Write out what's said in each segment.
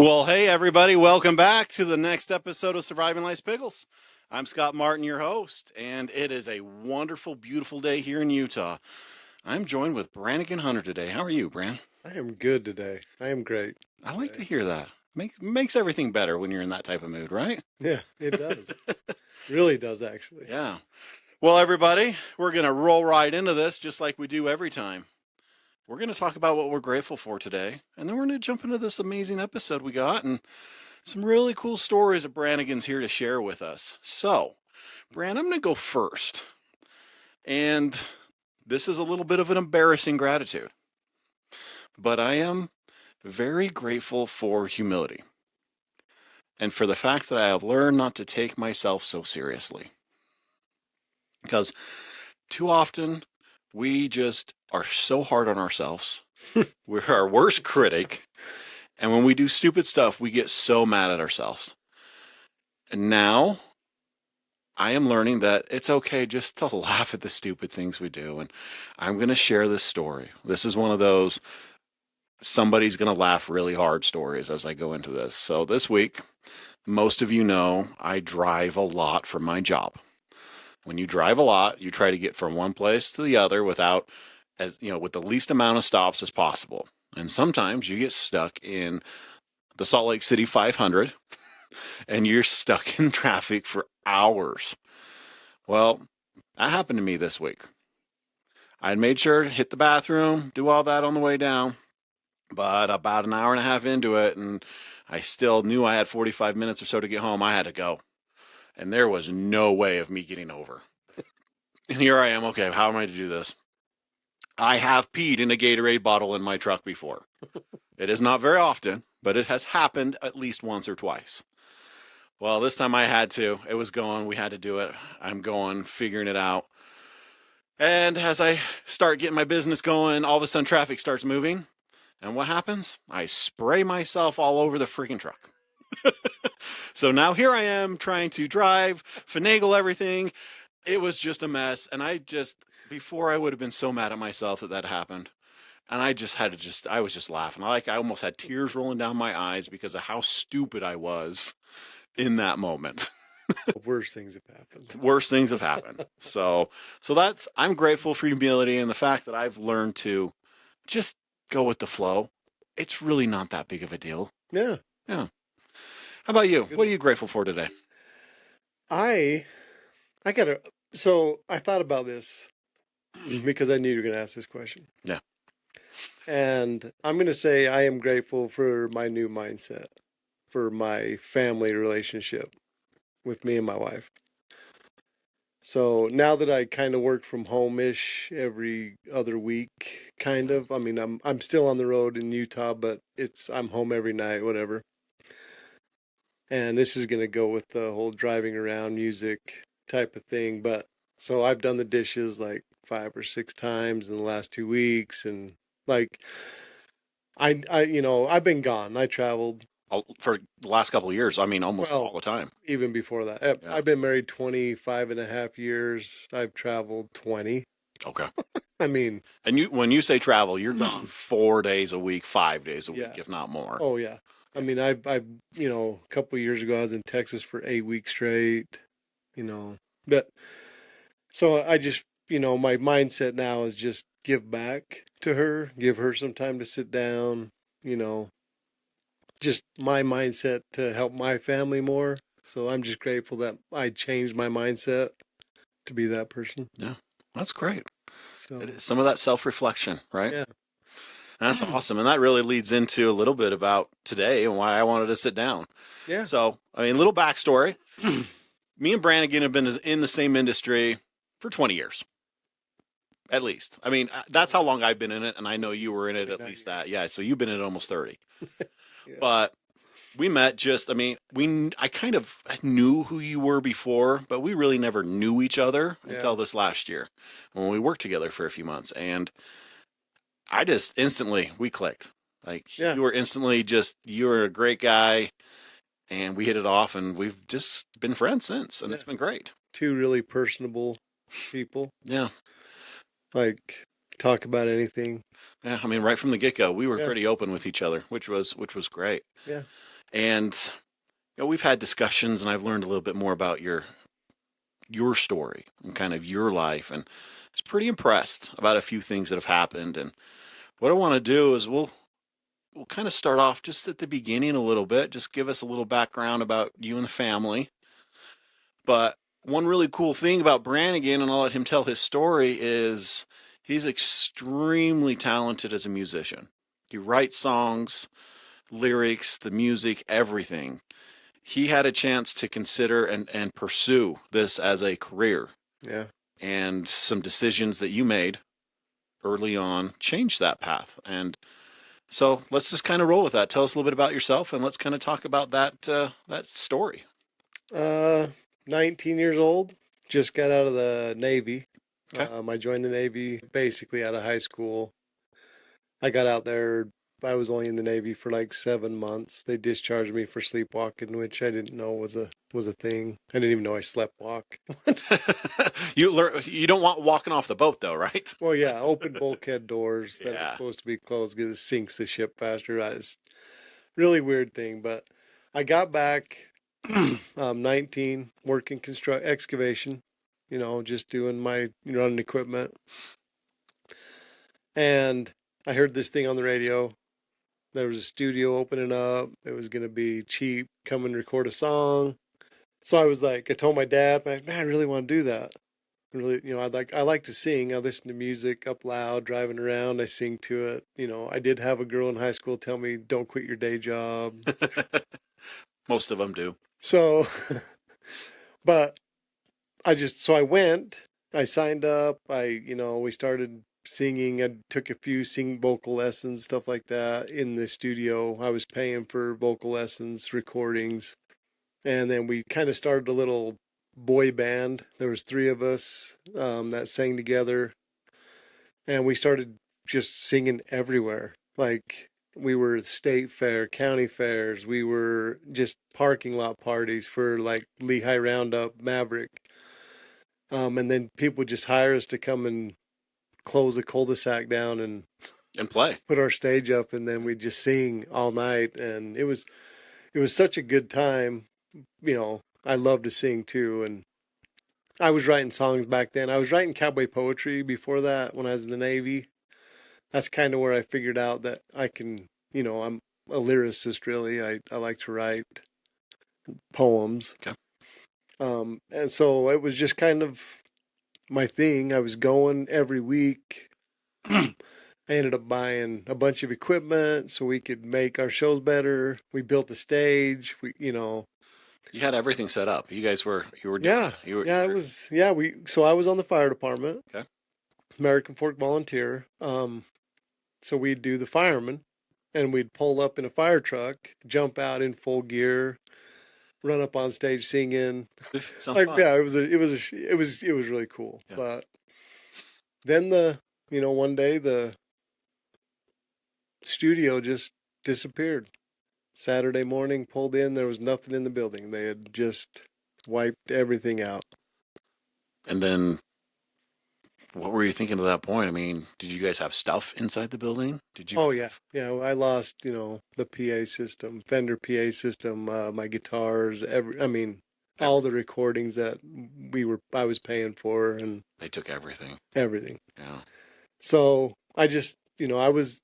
Well, hey, everybody, welcome back to the next episode of Surviving Life's Pickles. I'm Scott Martin, your host, and it is a wonderful, beautiful day here in Utah. I'm joined with Brannigan Hunter today. How are you, Bran? I am good today. I am great I like to today. hear that. Makes everything better when you're in that type of mood, right? Yeah, it does. Really does, actually. Yeah. Well, everybody, we're going to roll right into this just like we do every time. We're going to talk about what we're grateful for today, and then we're going to jump into this amazing episode we got and some really cool stories that Brannigan's here to share with us. So, Bran, I'm going to go first. And this is a little bit of an embarrassing gratitude. But I am very grateful for humility and for the fact that I have learned not to take myself so seriously. Because too often we just are so hard on ourselves. We're our worst critic. And when we do stupid stuff, we get so mad at ourselves. And now I am learning that it's okay just to laugh at the stupid things we do. And I'm going to share this story. This is one of those somebody's going to laugh really hard stories as I go into this. So this week, most of you know I drive a lot for my job. When you drive a lot, you try to get from one place to the other with the least amount of stops as possible. And sometimes you get stuck in the Salt Lake City 500 and you're stuck in traffic for hours. Well, that happened to me this week. I had made sure to hit the bathroom, do all that on the way down, but about an hour and a half into it, and I still knew I had 45 minutes or so to get home, I had to go. And there was no way of me getting over. And here I am, okay, how am I to do this? I have peed in a Gatorade bottle in my truck before. It is not very often, but it has happened at least once or twice. Well, this time I had to. It was going. We had to do it. I'm going, figuring it out. And as I start getting my business going, all of a sudden traffic starts moving. And what happens? I spray myself all over the freaking truck. So now here I am trying to drive, finagle everything. It was just a mess. And before I would have been so mad at myself that happened. And I was just laughing. I almost had tears rolling down my eyes because of how stupid I was in that moment. Worse things have happened. Worse things have happened. I'm grateful for humility and the fact that I've learned to just go with the flow. It's really not that big of a deal. Yeah. Yeah. How about you? What are you grateful for today? I gotta, so I thought about this because I knew you were going to ask this question. Yeah. And I'm going to say I am grateful for my new mindset, for my family relationship with me and my wife. So now that I kind of work from home-ish every other week, kind of. I mean, I'm still on the road in Utah, but I'm home every night, whatever. And this is going to go with the whole driving around music type of thing. But so I've done the dishes like 5 or 6 times in the last 2 weeks, and like I've been gone. I traveled. For the last couple of years, I mean, almost Well, all the time. even before that. Yeah. I've been married 25 and a half years. I've traveled 20. Okay. I mean, And when you say travel, you're gone 4 days a week, 5 days a week, yeah. if not more. Oh yeah. I mean, a couple of years ago, I was in Texas for 8 weeks straight, but so I just, my mindset now is just give back to her, give her some time to sit down, you know, just my mindset to help my family more. So I'm just grateful that I changed my mindset to be that person. Yeah, that's great. So It is some of that self-reflection, right? yeah, That's awesome. And that really leads into a little bit about today and why I wanted to sit down. yeah, So, I mean, little backstory. Me and Brannigan have been in the same industry for 20 years, at least. I mean, that's how long I've been in it, and I know you were in it at least that. Yeah, so you've been in it almost 30. yeah. But we met I kind of knew who you were before, but we really never knew each other until this last year when we worked together for a few months. And I just we clicked. Like, you were instantly you were a great guy, and we hit it off, and we've just been friends since, and it's been great. Two really personable people. Yeah. Like, talk about anything. Yeah, I mean, right from the get-go, we were pretty open with each other, which was great. Yeah. And we've had discussions, and I've learned a little bit more about your story and kind of your life, and I was pretty impressed about a few things that have happened. And what I want to do is we'll kind of start off just at the beginning a little bit, just give us a little background about you and the family. But one really cool thing about Brannigan, and I'll let him tell his story, is he's extremely talented as a musician. He writes songs, lyrics, the music, everything. He had a chance to consider and pursue this as a career. Yeah. And some decisions that you made early on changed that path. And so let's just kind of roll with that. Tell us a little bit about yourself, and let's kind of talk about that story. Uh, 19 years old, just got out of the Navy. Okay. I joined the Navy basically out of high school. I got out there. I was only in the Navy for like 7 months. They discharged me for sleepwalking, which I didn't know was a thing. I didn't even know I slept walk. You don't want walking off the boat though, right? Well, yeah, open bulkhead doors that are Yeah. supposed to be closed because it sinks the ship faster. It's really weird thing, but I got back 19, working construct excavation, just doing my running equipment. And I heard this thing on the radio. There was a studio opening up. It was going to be cheap. Come and record a song. So I was like, I told my dad, man, I really want to do that. I really, I like to sing. I listen to music up loud, driving around. I sing to it. I did have a girl in high school tell me, don't quit your day job. Most of them do. So, but so I went, I signed up, we started singing. I took a few sing vocal lessons, stuff like that in the studio. I was paying for vocal lessons, recordings. And then we kind of started a little boy band. There was three of us that sang together, and we started just singing everywhere. Like we were at state fair, county fairs. We were just parking lot parties for like Lehigh Roundup, Maverick. And then people would just hire us to come and close the cul-de-sac down and And play. put our stage up, and then we'd just sing all night. And it was such a good time. I love to sing too, and I was writing songs back then. I was writing cowboy poetry before that when I was in the Navy. That's kind of where I figured out that I can, I'm a lyricist really. I like to write poems. Okay. And so it was just kind of my thing. I was going every week. I ended up buying a bunch of equipment so we could make our shows better. We built a stage. You had everything set up. You were doing Yeah, it. You were, yeah, it was, yeah, so I was on the fire department, okay. American Fork Volunteer. So we'd do the fireman, and we'd pull up in a fire truck, jump out in full gear, run up on stage singing. Sounds Like, fun. yeah, it was really cool. Yeah. But then one day the studio just disappeared. Saturday morning, pulled in, there was nothing in the building. They had just wiped everything out. And then what were you thinking at that point? I mean, did you guys have stuff inside the building? Did you Oh yeah, have... yeah. I lost, the PA system, Fender PA system, my guitars, I mean, all the everything? recordings that I was paying for, and They took everything. everything. Yeah. So I just, I was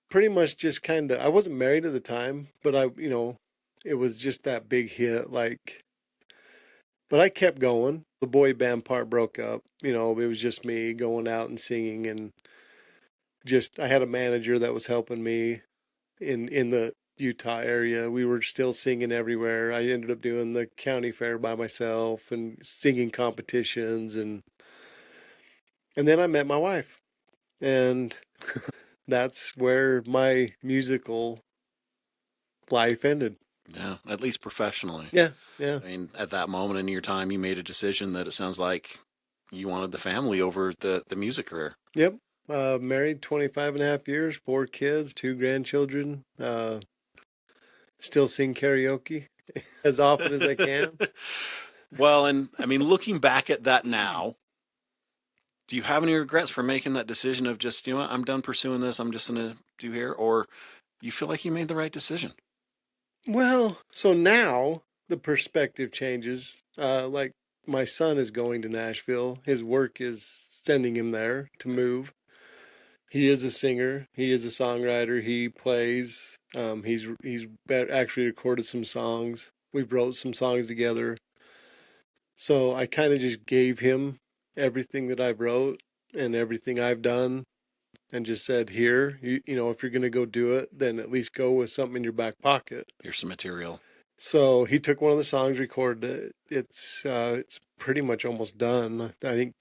pretty much just kind of, I wasn't married at the time, but it was just that big hit, like, but I kept going. The boy band part broke up. It was just me going out and singing, and just I had a manager that was helping me in the Utah area. We were still singing everywhere. I ended up doing the county fair by myself and singing competitions, and then I met my wife, and that's where my musical life ended. Yeah. At least professionally. Yeah, yeah. I mean, at that moment in your time, you made a decision that it sounds like you wanted the family over the music career. Yep. Married 25 and a half years, four kids, two grandchildren. Still sing karaoke as often as I can. Well, and I mean, looking back at that now, do you have any regrets for making that decision of just, what, I'm done pursuing this, I'm just going to do here? Or you feel like you made the right decision? Well, so now the perspective changes. Like my son is going to Nashville. His work is sending him there to move. He is a singer. He is a songwriter. He plays. Actually recorded some songs. We've wrote some songs together. So I kind of just gave him everything that I've wrote and everything I've done, and just said, "Here, if you're gonna go do it, then at least go with something in your back pocket." Here's some material. So he took one of the songs, recorded it. It's pretty much almost done. I think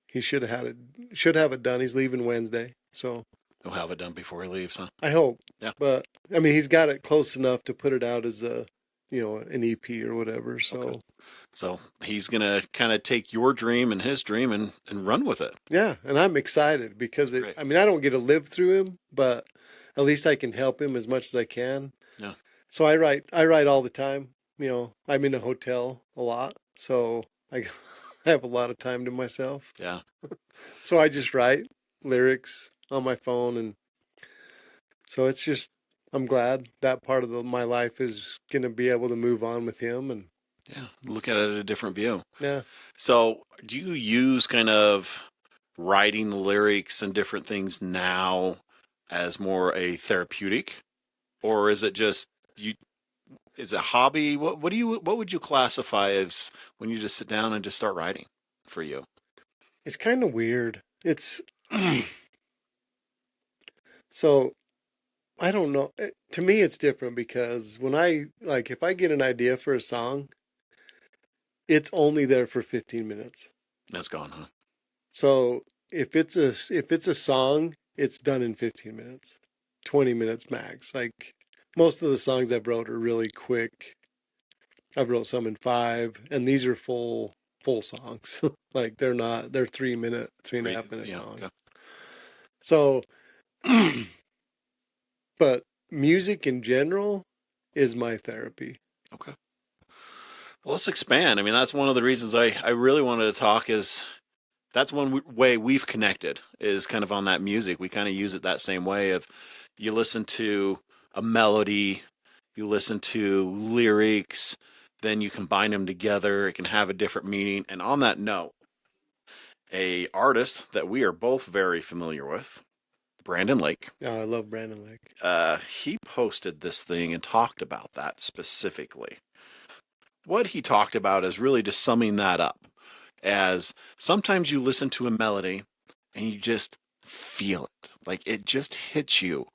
he should have it done. He's leaving Wednesday, so He'll have it done before he leaves, huh? I hope. Yeah. But I mean, he's got it close enough to put it out as an EP or whatever. Okay. So So he's gonna kind of take your dream and his dream and run with it. yeah, and I'm excited because That's great. I mean, I don't get to live through him, but at least I can help him as much as I can. Yeah. So I write all the time. I'm in a hotel a lot, so I have a lot of time to myself. Yeah. So I just write lyrics on my phone, and so it's just I'm glad that part of my life is gonna be able to move on with him, and Yeah. Look at it a different view. yeah, So do you use kind of writing the lyrics and different things now as more a therapeutic, or is it just you? Is it a hobby? What would you classify as when you just sit down and just start writing for you? it's kind of weird. It's so I don't know. To me, it's different because when if I get an idea for a song, it's only there for 15 minutes. That's gone, huh? So if it's a song, it's done in 15 minutes, 20 minutes max. Like most of the songs I've wrote are really quick. I've wrote some in 5, and these are full songs. Like they're 3 minute, three and a Three, half minute yeah, songs. okay, So, but music in general is my therapy. okay. Well, let's expand. I mean, that's one of the reasons I really wanted to talk is that's one way we've connected is kind of on that music. We kind of use it that same way of you listen to a melody, you listen to lyrics, then you combine them together. It can have a different meaning. And on that note, a artist that we are both very familiar with, Brandon Lake, Oh, I love Brandon Lake. he posted this thing and talked about that specifically. What he talked about is really just summing that up as sometimes you listen to a melody and you just feel it. Like it just hits you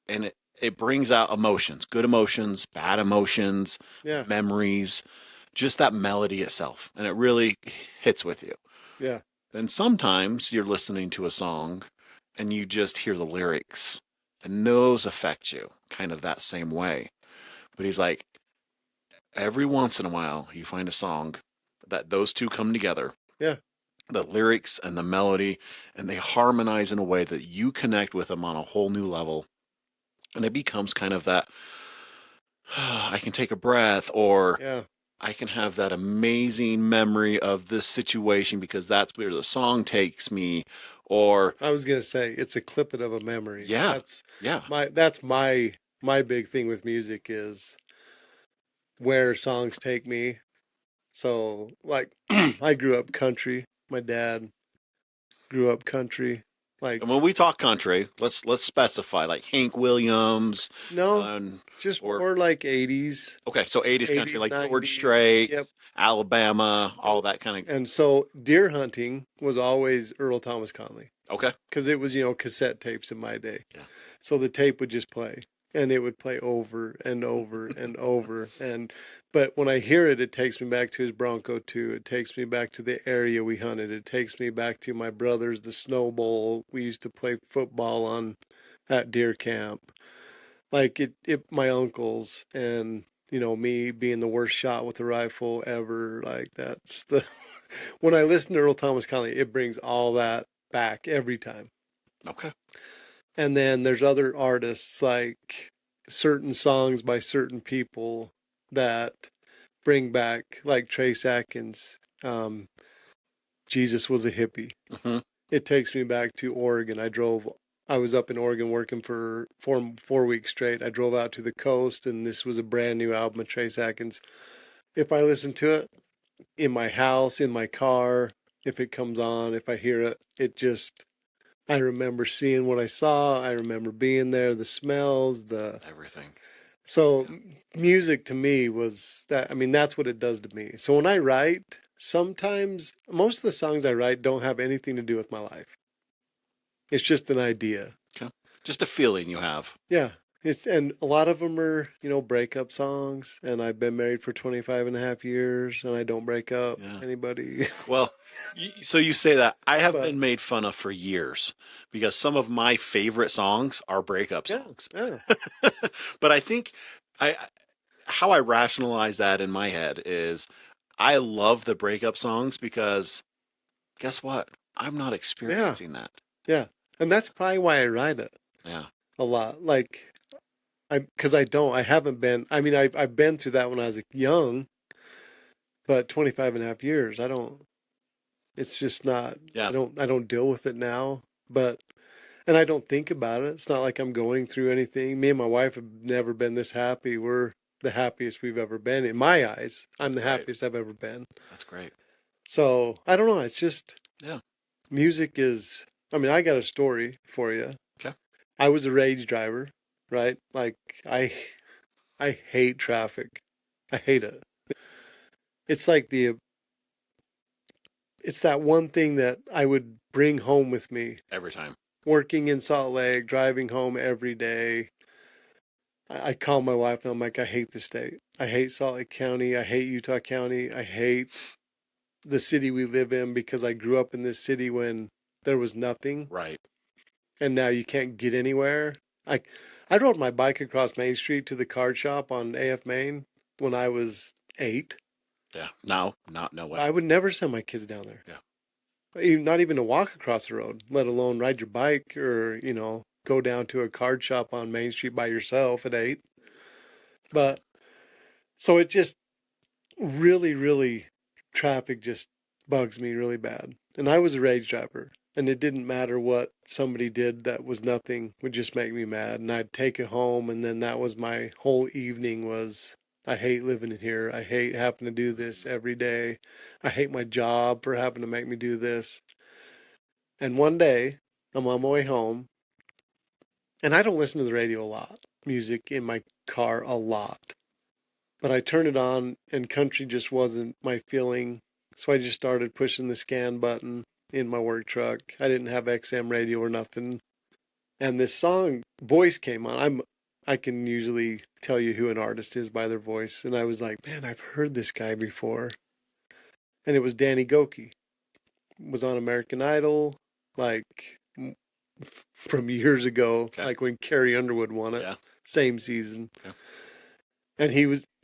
and it brings out emotions, good emotions, bad emotions, Yeah, memories, just that melody itself. And it really hits with you. yeah, Then sometimes you're listening to a song and you just hear the lyrics and those affect you kind of that same way. But he's like, every once in a while you find a song that those two come together, yeah, the lyrics and the melody, and they harmonize in a way that you connect with them on a whole new level. And it becomes kind of that I can take a breath, or yeah. I can have that amazing memory of this situation because that's where the song takes me. Or, I was gonna say it's a clip it of a memory. yeah, That's yeah, my big thing with music is where songs take me. So like I grew up country. My dad grew up country. Like and when we talk country, let's specify like Hank Williams, no, and just or more like 80s, okay, so 80s country 80s, like George 90s. Strait, Yep. Alabama, all that kind of. And so deer hunting was always Earl Thomas Conley Okay, because it was, cassette tapes in my day. yeah, So the tape would just play and it would play over and over and over. But when I hear it, it takes me back to his Bronco 2. It takes me back to the area we hunted. It takes me back to my brothers, the Snow Bowl. We used to play football on at deer camp. Like my uncles and me being the worst shot with a rifle ever. Like that's the when I listen to Earl Thomas Conley, it brings all that back every time. okay, And then there's other artists like certain songs by certain people that bring back, like Trace Atkins. Jesus was a hippie. hmm It takes me back to Oregon. I drove I was up in Oregon working for 4 weeks straight. I drove out to the coast, and this was a brand new album of Trace Atkins. If I listen to it in my house, in my car, if it comes on, if I hear it, it just, I remember seeing what I saw. I remember being there, the smells, the, Everything. so Yeah. music to me was that, I mean, that's what it does to me. So when I write, sometimes, most of the songs I write don't have anything to do with my life. It's just an idea. Okay. Just a feeling you have. Yeah. And a lot of them are, breakup songs. And I've been married for 25 and a half years and I don't break up Yeah. anybody. Well, so you say that. I have But been made fun of for years because some of my favorite songs are breakup yeah, songs. yeah, But I think I how I rationalize that in my head is I love the breakup songs because guess what? I'm not yeah, experiencing that. yeah. And that's probably why I write it Yeah. a lot. Like, because I haven't been, I mean, I've been through that when I was young, but 25 and a half years, it's just not, Yeah. I don't deal with it now. But and I don't think about it. It's not like I'm going through anything. Me and my wife have never been this happy. We're the happiest we've ever been. In my eyes, I'm That's the great. happiest I've ever been. That's great. So I don't know. It's just Yeah. music is, I mean, I got a story for you. Okay. I was a rage driver, right? Like I hate traffic. I hate it. It's like it's that one thing that I would bring home with me Every time. working in Salt Lake, driving home every day. I call my wife and I'm like, I hate the state. I hate Salt Lake County. I hate Utah County. I hate the city we live in because I grew up in this city when there was nothing Right. and now you can't get anywhere. I I rode my bike across Main Street to the card shop on AF Main when I was 8. Yeah. No, not no way. I would never send my kids down there. Yeah. Not even to walk across the road, let alone ride your bike or, go down to a card shop on Main Street by yourself at 8. Right. But so it just really, really, traffic just bugs me really bad. And I was a rage driver, and it didn't matter what somebody did that was nothing would just make me mad. And I'd take it home, and then that was my whole evening was I hate living in here. I hate having to do this every day. I hate my job for having to make me do this. And one day, I'm on my way home, and I don't listen to the radio a lot, music in my car a lot. But I turned it on and country just wasn't my feeling. So I just started pushing the scan button in my work truck. I didn't have XM radio or nothing. And this song voice came on. I can usually tell you who an artist is by their voice. And I was like, man, I've heard this guy before. And it was Danny Goki. Was on American Idol like from years ago, Okay. like when Carrie Underwood won it, Yeah. same season. Okay. And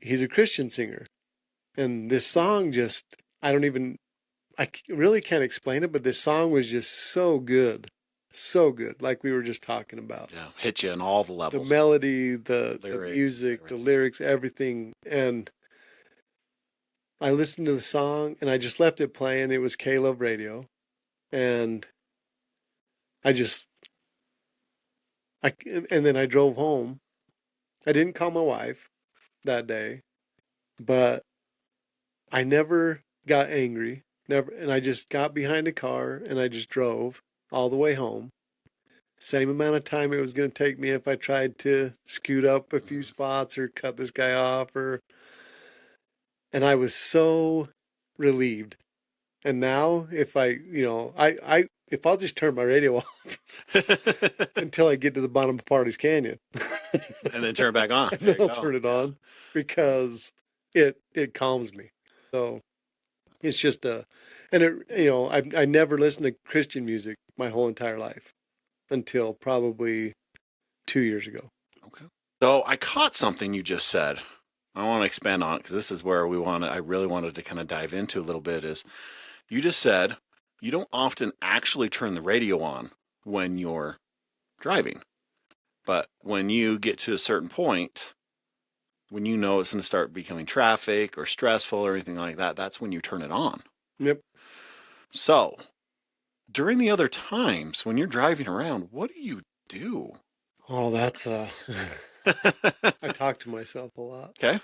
he's a Christian singer. And this song just, I don't even, really can't explain it, but this song was just so good. So good. Like we were just talking about. Yeah. Hit you in all the The levels. melody, the Lyrics, music, the everything. lyrics, everything. And I listened to the song and I just left it playing. It was K-Love Radio. And I just, and then I drove home. I didn't call my wife that day, but I never got angry. Never, and I just got behind a car and I just drove all the way home. Same amount of time it was going to take me if I tried to scoot up a few Mhm. spots or cut this guy off and I was so relieved. And now if if I'll just turn my radio off until I get to the bottom of Party's Canyon And then turn it back on. and There then you I'll go. turn it Yeah. on because it calms me. So it's just and I never listened to Christian music my whole entire life until probably 2 years ago. Okay. So I caught something you just said. I want to expand on it because this is where I really wanted to kind of dive into a little bit is you just said you don't often actually turn the radio on when you're driving, but when you get to a certain point, when you know it's going to start becoming traffic or stressful or anything like that, that's when you turn it on. Yep. So during the other times when you're driving around, what do you do? Oh, I talk to myself a lot. Okay.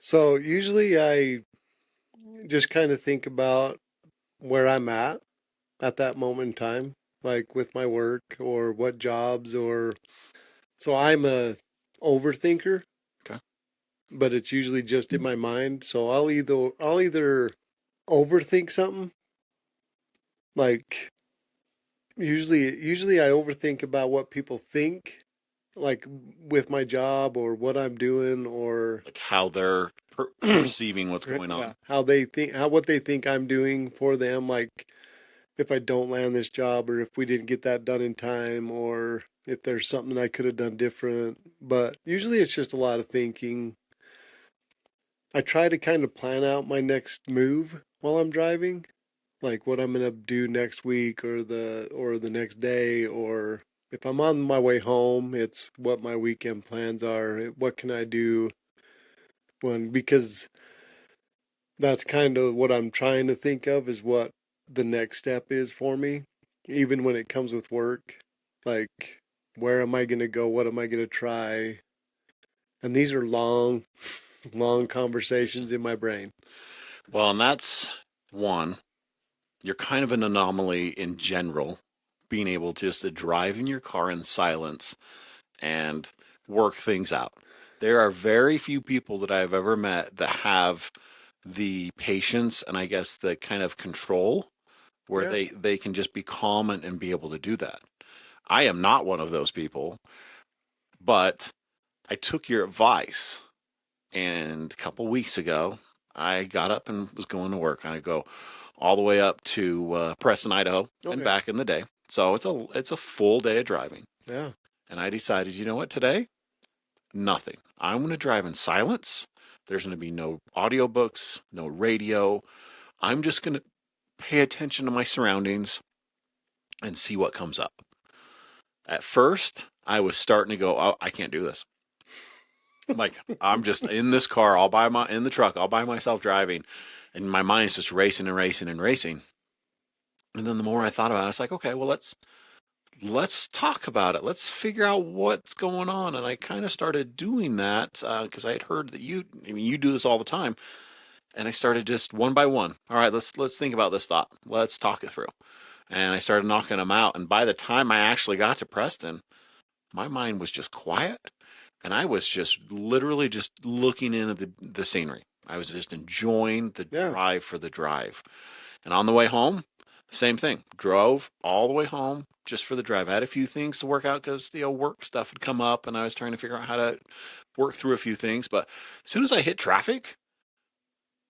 So usually I just kind of think about where I'm at that moment in time, like with my work or what jobs or so I'm a overthinker, Okay. but it's usually just in my mind. So I'll either overthink something, like usually I overthink about what people think, like with my job or what I'm doing or Like how they're perceiving what's going yeah, on. how they think, how what they think I'm doing for them, like if I don't land this job or if we didn't get that done in time or if there's something I could have done different. But usually it's just a lot of thinking. I try to kind of plan out my next move while I'm driving, like what I'm gonna do next week or the next day, or if I'm on my way home, it's what my weekend plans are. What can I do when because that's kind of what I'm trying to think of is what the next step is for me, even when it comes with work. Like, where am I gonna go? What am I gonna try? And these are long, long conversations in my brain. Well, and that's one. You're kind of an anomaly in general, being able just to drive in your car in silence and work things out. There are very few people that I've ever met that have the patience and I guess the kind of control where Yeah, they can just be calm and be able to do that. I am not one of those people, but I took your advice and a couple weeks ago I got up and was going to work and I go all the way up to Preston, Idaho and okay, back in the day. So it's a full day of driving. yeah, And I decided, you know what, today nothing. I'm going to drive in silence. There's going to be no audiobooks, no radio. I'm just going to pay attention to my surroundings and see what comes up. At first, I was starting to go, oh, I can't do this. Like I'm just in this car all by my in the truck all by myself driving, and my mind's just racing and racing and racing. And then the more I thought about it, it's like, okay, well let's talk about it. Let's figure out what's going on. And I kind of started doing that because I had heard that I mean, you do this all the time. And I started just one by one. All right, let's think about this thought. Let's talk it through. And I started knocking them out. And by the time I actually got to Preston, my mind was just quiet, and I was just literally just looking into the scenery. I was just enjoying the yeah, drive for the drive. And on the way home, same thing. Drove all the way home just for the drive. I had a few things to work out because work stuff had come up, and I was trying to figure out how to work through a few things. But as soon as I hit traffic,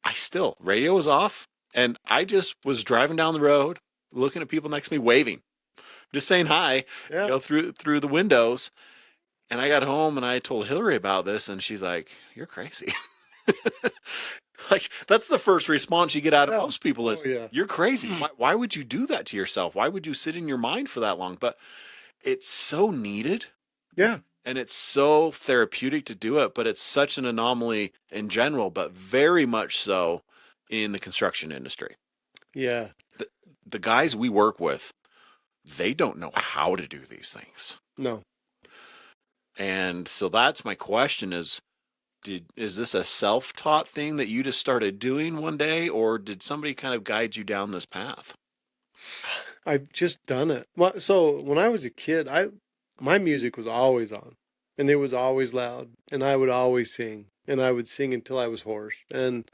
I still radio was off, and I just was driving down the road, looking at people next to me, waving, just saying hi, yeah, through the windows. And I got home and I told Hillary about this, and she's like, "You're crazy." Like that's the first response you get out of yeah. most people Oh is, yeah, "You're crazy. Why would you do that to yourself? Why would you sit in your mind for that long?" But it's so needed yeah, and it's so therapeutic to do it, but it's such an anomaly in general, but very much so in the construction industry. yeah. The, the guys we work with, they don't know how to do these things. No, And so that's my question is this a self-taught thing that you just started doing one day, or did somebody kind of guide you down this path? I've just done it. Well, so when I was a kid, I my music was always on, and it was always loud, and I would always sing, and I would sing until I was hoarse. And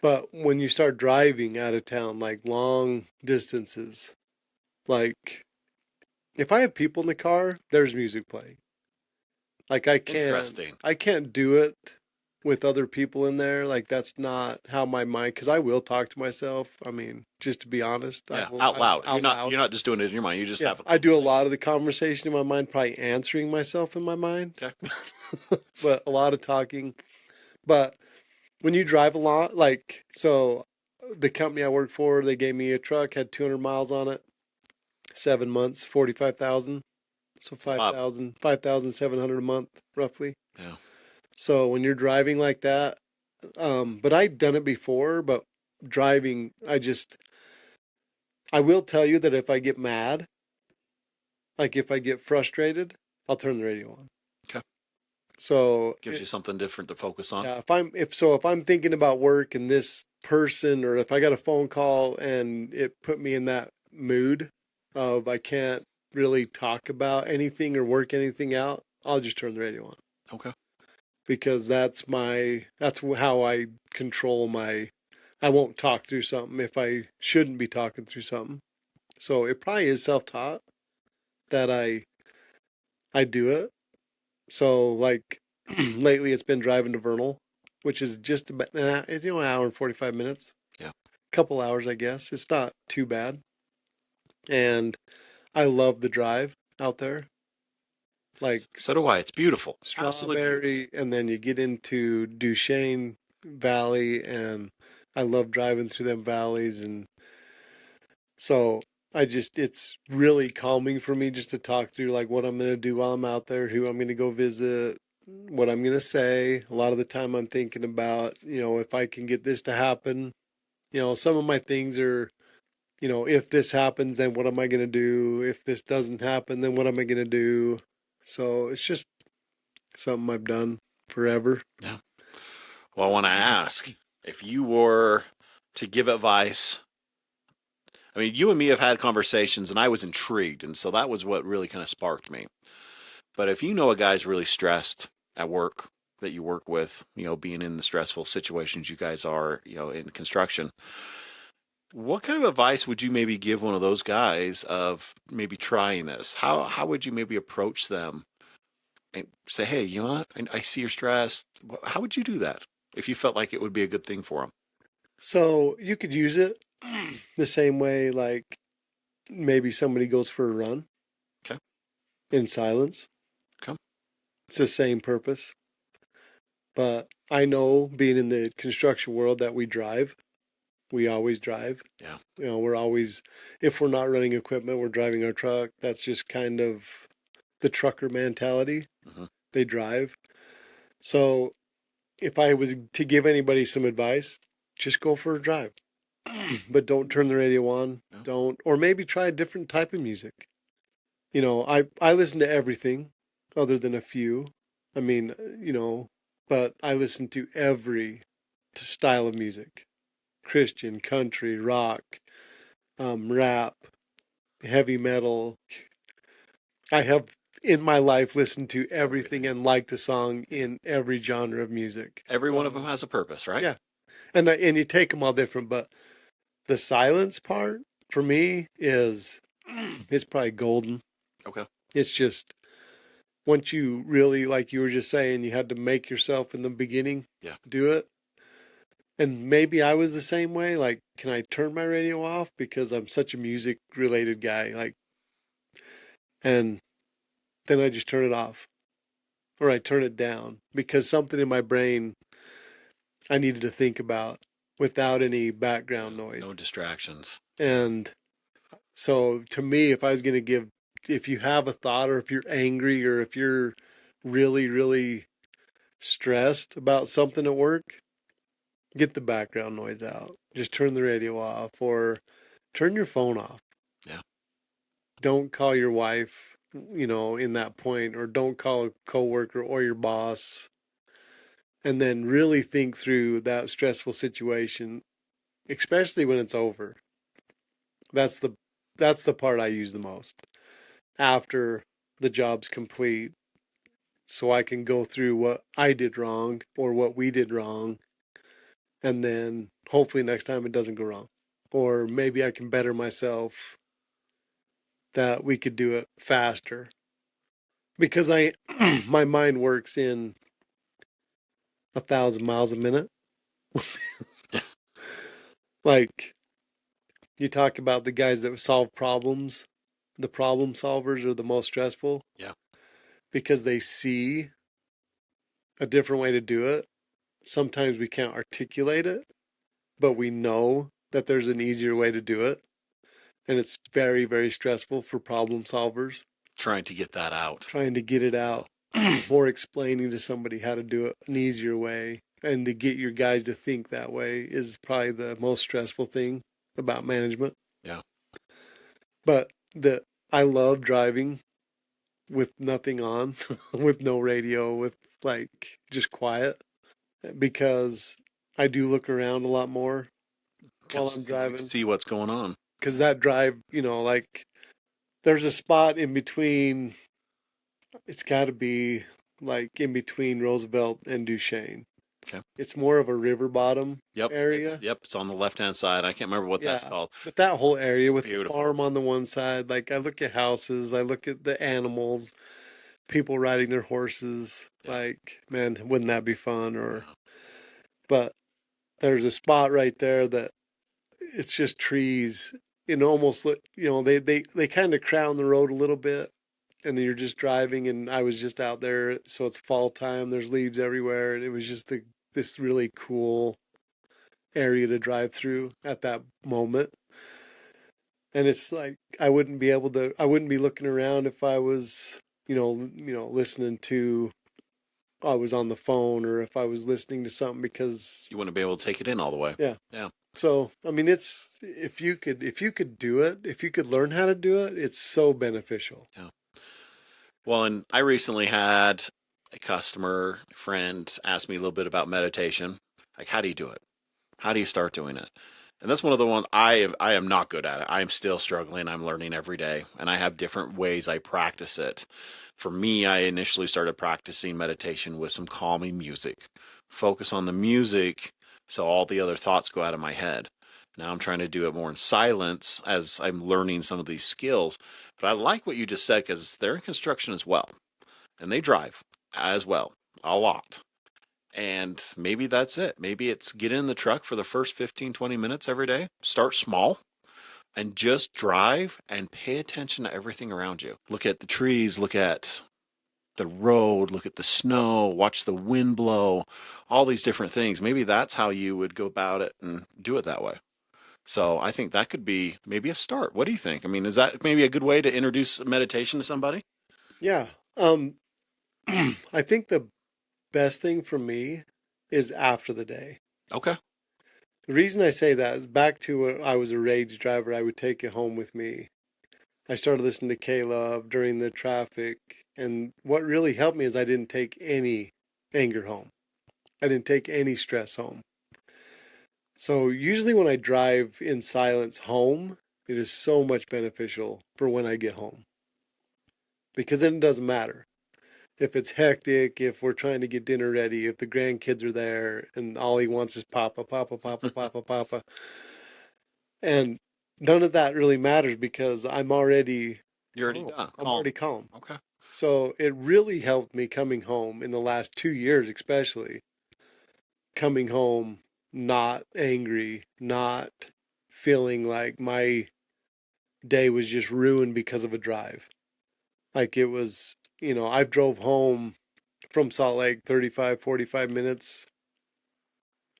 but when you start driving out of town, like long distances, like if I have people in the car, there's music playing. Like Interesting. I can't do it with other people in there. Like that's not how my mind, because I will talk to myself. I mean, just to be honest, Yeah, out I loud. out loud. You're not just doing it in your mind. You just Yeah, have a I do a conversation. lot of the conversation in my mind, probably answering myself in my mind, Okay. but a lot of talking. But when you drive a lot, like, so the company I work for, they gave me a truck, had 200 miles on it, 7 months, 45,000. So It's a lot. 5,700 a month, roughly. Yeah. So when you're driving like that, but I'd done it before, but driving, I will tell you that if I get mad, Like if I get frustrated, I'll turn the radio on. Okay. So Gives you something different to focus on. yeah, if I'm thinking about work and this person, or if I got a phone call and it put me in that mood of I can't really talk about anything or work anything out, I'll just turn the radio on Okay. because that's how I control my. I won't talk through something if I shouldn't be talking through something. So it probably is self-taught that I do it. So like lately it's been driving to Vernal, which is just about an hour and 45 minutes. Yeah. Couple hours, I guess. It's not too bad. And I love the drive out there. Like So do I. It's beautiful. Absolutely beautiful. Strawberry, and then you get into Duchesne Valley, and I love driving through them valleys. And so it's really calming for me just to talk through like what I'm going to do while I'm out there, who I'm going to go visit, what I'm going to say. A lot of the time I'm thinking about, if I can get this to happen, some of my things are, if this happens, then what am I going to do? If this doesn't happen, then what am I going to do? So it's just something I've done forever. Yeah. Well, I want to ask if you were to give advice. I mean, you and me have had conversations, and I was intrigued, and so that was what really kind of sparked me. But if you know a guy's really stressed at work that you work with, being in the stressful situations you guys are, in construction, what kind of advice would you maybe give one of those guys of maybe trying this? How would you maybe approach them and say, hey, you know what? I see you're stressed. How would you do that if you felt like it would be a good thing for them? So you could use it the same way, like maybe somebody goes for a run Okay. in silence. Okay. It's the same purpose. But I know being in the construction world that we drive, we always drive. Yeah. We're always, if we're not running equipment, we're driving our truck. That's just kind of the trucker mentality. Hmm. They drive. So if I was to give anybody some advice, just go for a drive. But don't turn the radio on. Yeah. Don't, or maybe try a different type of music. I listen to everything other than a few. I mean, but I listen to every style of music: Christian, country, rock, rap, heavy metal. I have in my life listened to everything Everything. and liked a song in every genre of music. Every one of them So has a purpose, right? yeah, and you take them all different, but the silence part for me is it's probably golden. Okay. It's just once you really, like you were just saying, you had to make yourself in the beginning Yeah. do it. And maybe I was the same way. Like, can I turn my radio off because I'm such a music related guy? Like, and then I just turn it off or I turn it down because something in my brain I needed to think about without any background Yeah. noise. No distractions. Yeah. And so to me, if I was going to give, if you have a thought or if you're angry or if you're really, really stressed about something at work, get the background noise out. Just turn the radio off or turn your phone off. Yeah. Don't call your wife, in that point, or don't call a coworker or your boss. And then really think through that stressful situation, especially when it's over. That's the that's the part I use the most after the job's complete, so I can go through what I did wrong or what we did wrong, and then hopefully next time it doesn't go wrong. Or maybe I can better myself that we could do it faster because I my mind works in 1,000 miles a minute. Like you talk about the guys that solve problems, the problem solvers are the most stressful Yeah. because they see a different way to do it. Sometimes we can't articulate it, but we know that there's an easier way to do it. And it's very, very stressful for problem solvers Trying to get that out. trying to get it out or explaining to somebody how to do it an easier way. And to get your guys to think that way is probably the most stressful thing about management. Yeah. But I love driving with nothing on, with no radio, with like just quiet because I do look around a lot more Kind while of I'm see, driving. see what's going on. Because that drive, like there's a spot in between, it's got to be like in between Roosevelt and Duchesne. Okay. It's more of a river bottom Yep. area. It's on the left hand side. I can't remember what that's Yeah. called. But that whole area with the Beautiful. farm on the one side, like I look at houses, I look at the animals, people riding their horses. Yeah. Like, man, wouldn't that be fun? Or, Yeah. but there's a spot right there that it's just trees. And almost, they kind of crown the road a little bit. And you're just driving, and I was just out there, so it's fall time. There's leaves everywhere, and it was just this really cool area to drive through at that moment. And it's like I wouldn't be looking around if I was, listening to, I was on the phone or if I was listening to something because You wouldn't be able to take it in all the way. yeah. Yeah. So, I mean, it's if you could do it, if you could learn how to do it, it's so beneficial. Yeah. Well, and I recently had a customer friend ask me a little bit about meditation. Like, how do you do it? How do you start doing it? And that's one of the ones I am not good at it. I am still struggling. I'm learning every day, and I have different ways I practice it. For me, I initially started practicing meditation with some calming music. Focus on the music so all the other thoughts go out of my head. Now I'm trying to do it more in silence as I'm learning some of these skills. But I like what you just said because they're in construction as well, and they drive as well a lot. And maybe that's it. Maybe it's get in the truck for the first 15, 20 minutes every day. Start small and just drive and pay attention to everything around you. Look at the trees, look at the road, look at the snow, watch the wind blow, all these different things. Maybe that's how you would go about it and do it that way. So I think that could be maybe a start. What do you think? I mean, is that maybe a good way to introduce meditation to somebody? Yeah. Um, I think the best thing for me is after the day. Okay. The reason I say that is back to when I was a rage driver, I would take it home with me. I started listening to K-Love during the traffic, and what really helped me is I didn't take any anger home. I didn't take any stress home. So usually when I drive in silence home, it is so much beneficial for when I get home because then it doesn't matter. If it's hectic, if we're trying to get dinner ready, if the grandkids are there and all he wants is papa, papa, papa, papa, papa. And none of that really matters because I'm already You're already calm. done. I'm Calm. already calm. Okay. So it really helped me coming home in the last 2 years, especially coming home not angry, not feeling like my day was just ruined because of a drive. Like it was, I drove home from Salt Lake 35, 45 minutes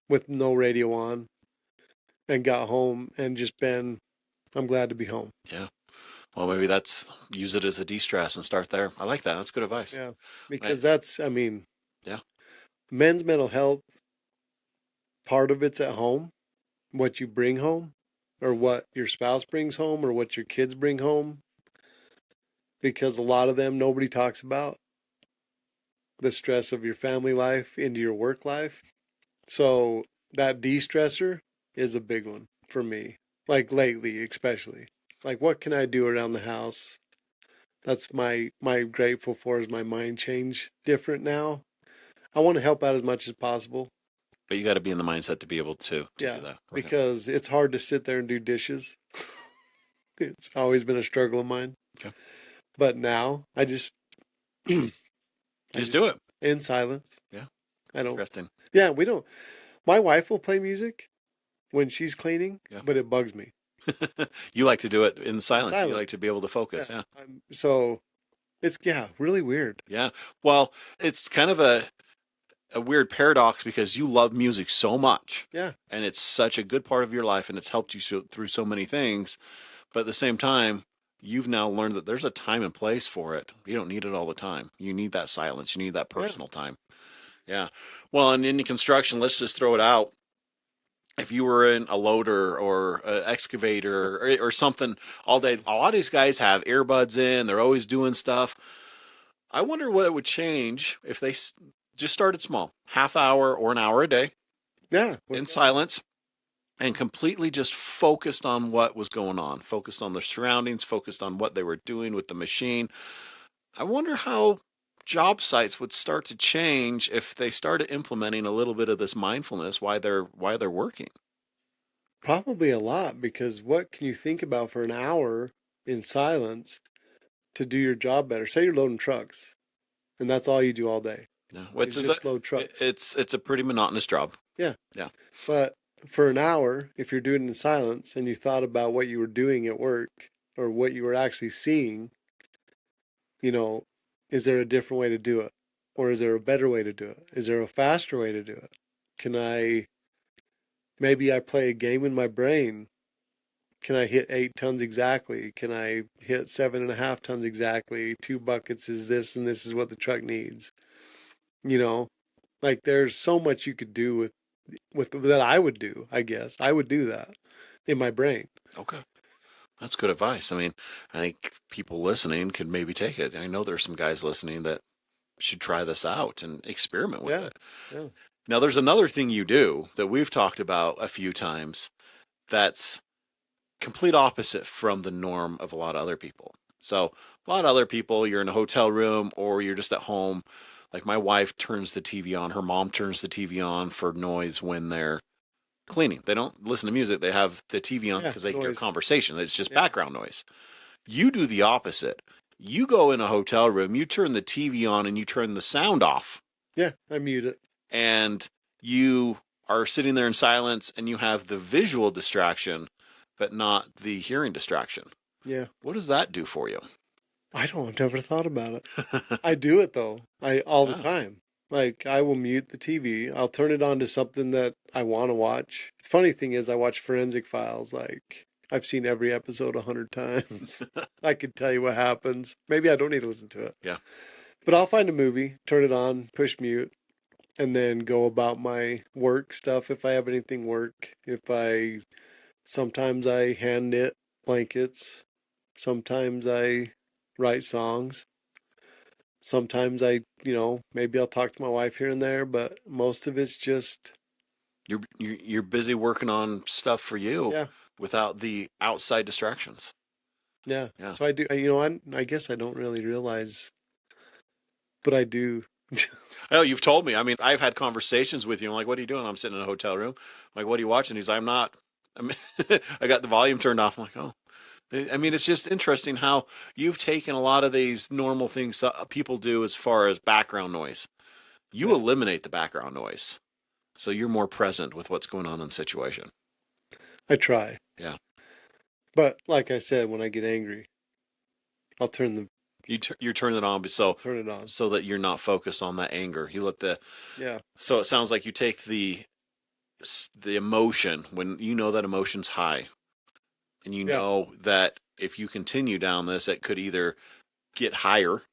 with no radio on and got home and just been, I'm glad to be home. Yeah. Well, maybe that's use it as a de-stress and start there. I like that. That's good advice. Yeah. Right. Because that's, I mean, Yeah. men's mental health, part of it's at home, what you bring home or what your spouse brings home or what your kids bring home. Because a lot of them nobody talks about the stress of your family life into your work life. So that de-stressor is a big one for me. Like lately, especially. Like what can I do around the house? That's my grateful for is my mind change different now. I want to help out as much as possible. But you got to be in the mindset to be able to Yeah, do that. Right. because it's hard to sit there and do dishes. It's always been a struggle of mine. Okay. But now I just I Just just do it. in silence. Yeah. I don't. Interesting. Yeah, we don't. My wife will play music when she's cleaning, Yeah. but it bugs me. You like to do it in In silence. You like silence. to be able to Yeah. focus. Yeah. So it's really weird. Yeah. Well, it's kind of a weird paradox because you love music so much Yeah. and it's such a good part of your life and it's helped you through so many things. But at the same time, you've now learned that there's a time and place for it. You don't need it all the time. You need that silence. You need that Yeah. personal time. Yeah. Well, and in construction, let's just throw it out. If you were in a loader or an excavator or something all day, a lot of these guys have earbuds in. They're always doing stuff. I wonder what it would change if they just started small, half hour or an hour a day Yeah, in without, silence and completely just focused on what was going on, focused on their surroundings, focused on what they were doing with the machine. I wonder how job sites would start to change if they started implementing a little bit of this mindfulness why they're working. probably a lot, because what can you think about for an hour in silence to do your job better? Say you're loading trucks and that's all you do all day. Yeah, You which is just load trucks. it's a pretty monotonous job. Yeah. Yeah. But for an hour, if you're doing it in silence and you thought about what you were doing at work or what you were actually seeing, you know, is there a different way to do it? Or is there a better way to do it? Is there a faster way to do it? Can I, maybe I play a game in my brain. Can I hit 8 tons exactly? Can I hit 7.5 tons exactly? 2 buckets is this, and this is what the truck needs. You know, like there's so much you could do with that I would do, I guess. I would do that in my brain. Okay. That's good advice. I mean, I think people listening could maybe take it. I know there's some guys listening that should try this out and experiment with Yeah. it. Yeah. Now, there's another thing you do that we've talked about a few times that's complete opposite from the norm of a lot of other people. So, a lot of other people, you're in a hotel room or you're just at home. Like my wife turns the TV on, her mom turns the TV on for noise when they're cleaning. They don't listen to music, they have the TV on Yeah. because they hear Noise. conversation. It's just Yeah. background noise. You do the opposite. You go in a hotel room, you turn the TV on and you turn the sound off, Yeah. I mute it. and you are sitting there in silence and you have the visual distraction, but not the hearing distraction. Yeah. What does that do for you? I don't, I've never thought about it. I do it though. I all the Yeah. time. Like I will mute the TV. I'll turn it on to something that I want to watch. The funny thing is I watch Forensic Files. Like I've seen every episode 100 times. I could tell you what happens. Maybe I don't need to listen to it. Yeah. But I'll find a movie, turn it on, push mute, and then go about my work stuff if I have anything work. If I sometimes I hand knit blankets. Sometimes I write songs. Sometimes maybe I'll talk to my wife here and there, but most of it's just, You're busy working on stuff for you yeah, without the outside distractions. yeah. Yeah. So I do, I guess I don't really realize, but I do. I know you've told me. I mean, I've had conversations with you. I'm like, what are you doing? I'm sitting in a hotel room. I'm like, what are you watching? He's like, I'm not. I mean, I got the volume turned off. I'm like, oh. I mean, it's just interesting how you've taken a lot of these normal things that people do as far as background noise. You Yeah, eliminate the background noise. So you're more present with what's going on in the situation. I try. Yeah. But like I said, when I get angry, I'll turn the, You turn it on I'll turn it on. so that you're not focused on that anger. You let the Yeah, so it sounds like you take the emotion when you know that emotion's high and you yeah, know that if you continue down this it could either get higher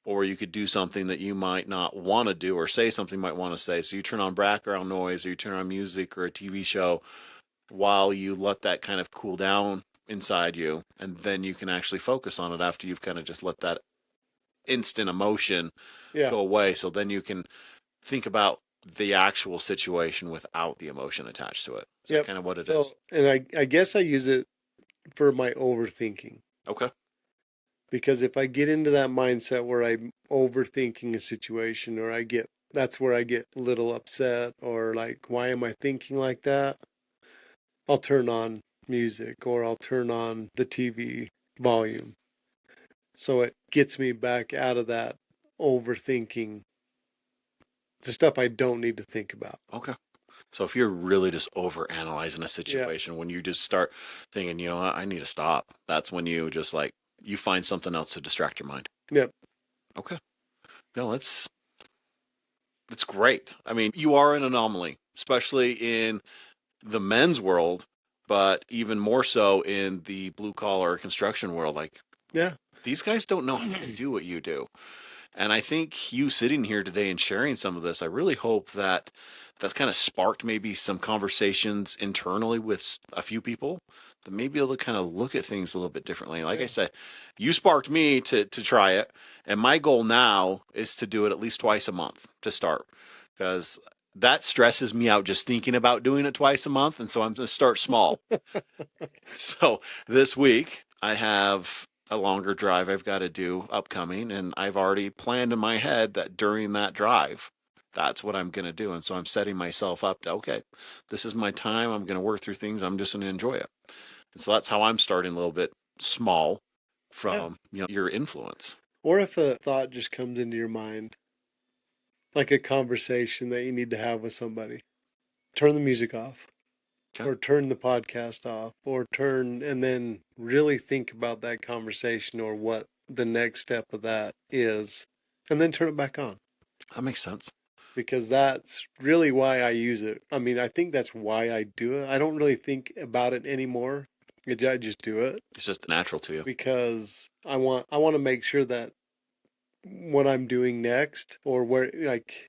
or you could do something that you might not want to do or say something you might want to say. So you turn on background noise or you turn on music or a TV show while you let that kind of cool down inside you and then you can actually focus on it after you've kind of just let that instant emotion yeah. go away. So then you can think about the actual situation without the emotion attached to it. Is that Yep. kind of what it is? So, and I guess I use it for my overthinking. Okay. Because if I get into that mindset where I'm overthinking a situation, or that's where I get a little upset, or like, why am I thinking like that? I'll turn on music or I'll turn on the TV volume. So it gets me back out of that overthinking, the stuff I don't need to think about. Okay. So if you're really just over analyzing a Yeah. situation, when you just start thinking, you know what, I need to stop, that's when you just like you find something else to distract your mind. Yep. Okay. No, that's great. I mean, you are an anomaly, especially in the men's world, but even more so in the blue collar construction world. Like Yeah. these guys don't know how to do what you do. And I think you sitting here today and sharing some of this, I really hope that that's kind of sparked maybe some conversations internally with a few people that may be able to kind of look at things a little bit differently. Like I Yeah. said, you sparked me to try it. And my goal now is to do it at least twice a month to start because that stresses me out just thinking about doing it twice a month. And so I'm going to start small. So this week I have a longer drive I've got to do upcoming, and I've already planned in my head that during that drive, that's what I'm going to do. And so I'm setting myself up to, okay, this is my time. I'm going to work through things. I'm just going to enjoy it. And so that's how I'm starting a little bit small Yeah. from, your influence. Or if a thought just comes into your mind, like a conversation that you need to have with somebody, turn the music off Okay. or turn the podcast off or turn and then really think about that conversation or what the next step of that is and then turn it back on That makes sense. because that's really why I use it. I mean, I think that's why I do it. I don't really think about it anymore. I just do it It's just natural to you. because I want to make sure that what I'm doing next or where like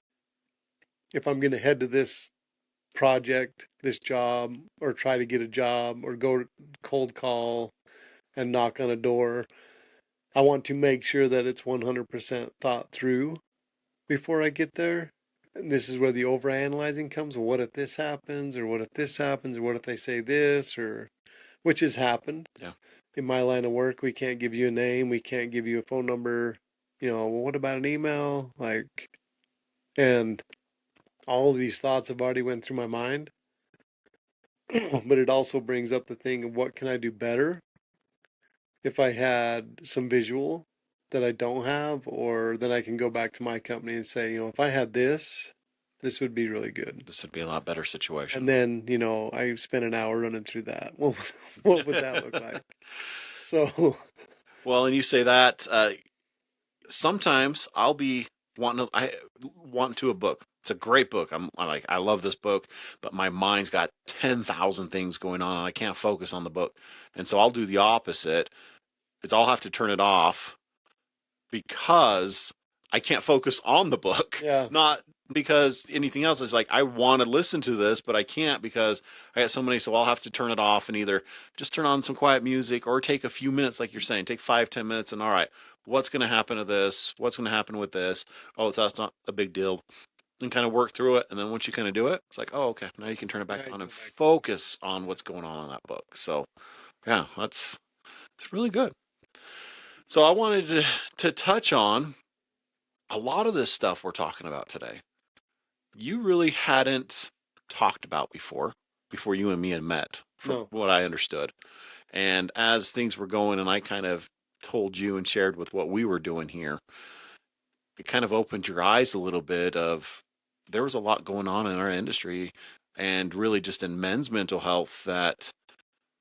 if I'm going to head to this project, this job, or try to get a job, or go cold call and knock on a door. I want to make sure that it's 100% thought through before I get there. And this is where the overanalyzing comes. Well, what if this happens, or what if this happens, or what if they say this, or which has happened Yeah. in my line of work. We can't give you a name, we can't give you a phone number. Well, what about an email? Like, and all of these thoughts have already went through my mind. But it also brings up the thing of what can I do better if I had some visual that I don't have, or then I can go back to my company and say, if I had this, this would be really good. This would be a lot better And situation. then, I spent an hour running through that. Well, what would that look like? So, Well, and you say that sometimes I'll be I want to a book. It's a great book. I'm like I love this book, but my mind's got 10,000 things going on and I can't focus on the book. And so I'll do the opposite. It's I'll have to turn it off because I can't focus on the book, yeah, not because anything else. Is like I want to listen to this, but I can't because I got so many. So I'll have to turn it off and either just turn on some quiet music or take a few minutes, like you're saying, take 5-10 minutes, and all right, what's going to happen to this? What's going to happen with this? Oh, that's not a big deal. And kind of work through it, and then once you kind of do it, it's like, oh, okay, now you can turn it back yeah, you on and go back. focus on what's going on in that book. So, yeah, that's it's really good. So I wanted to touch on a lot of this stuff we're talking about today. You really hadn't talked about before you and me had met, from No, what I understood. And as things were going, and I kind of told you and shared with what we were doing here, it kind of opened your eyes a little bit of there was a lot going on in our industry and really just in men's mental health that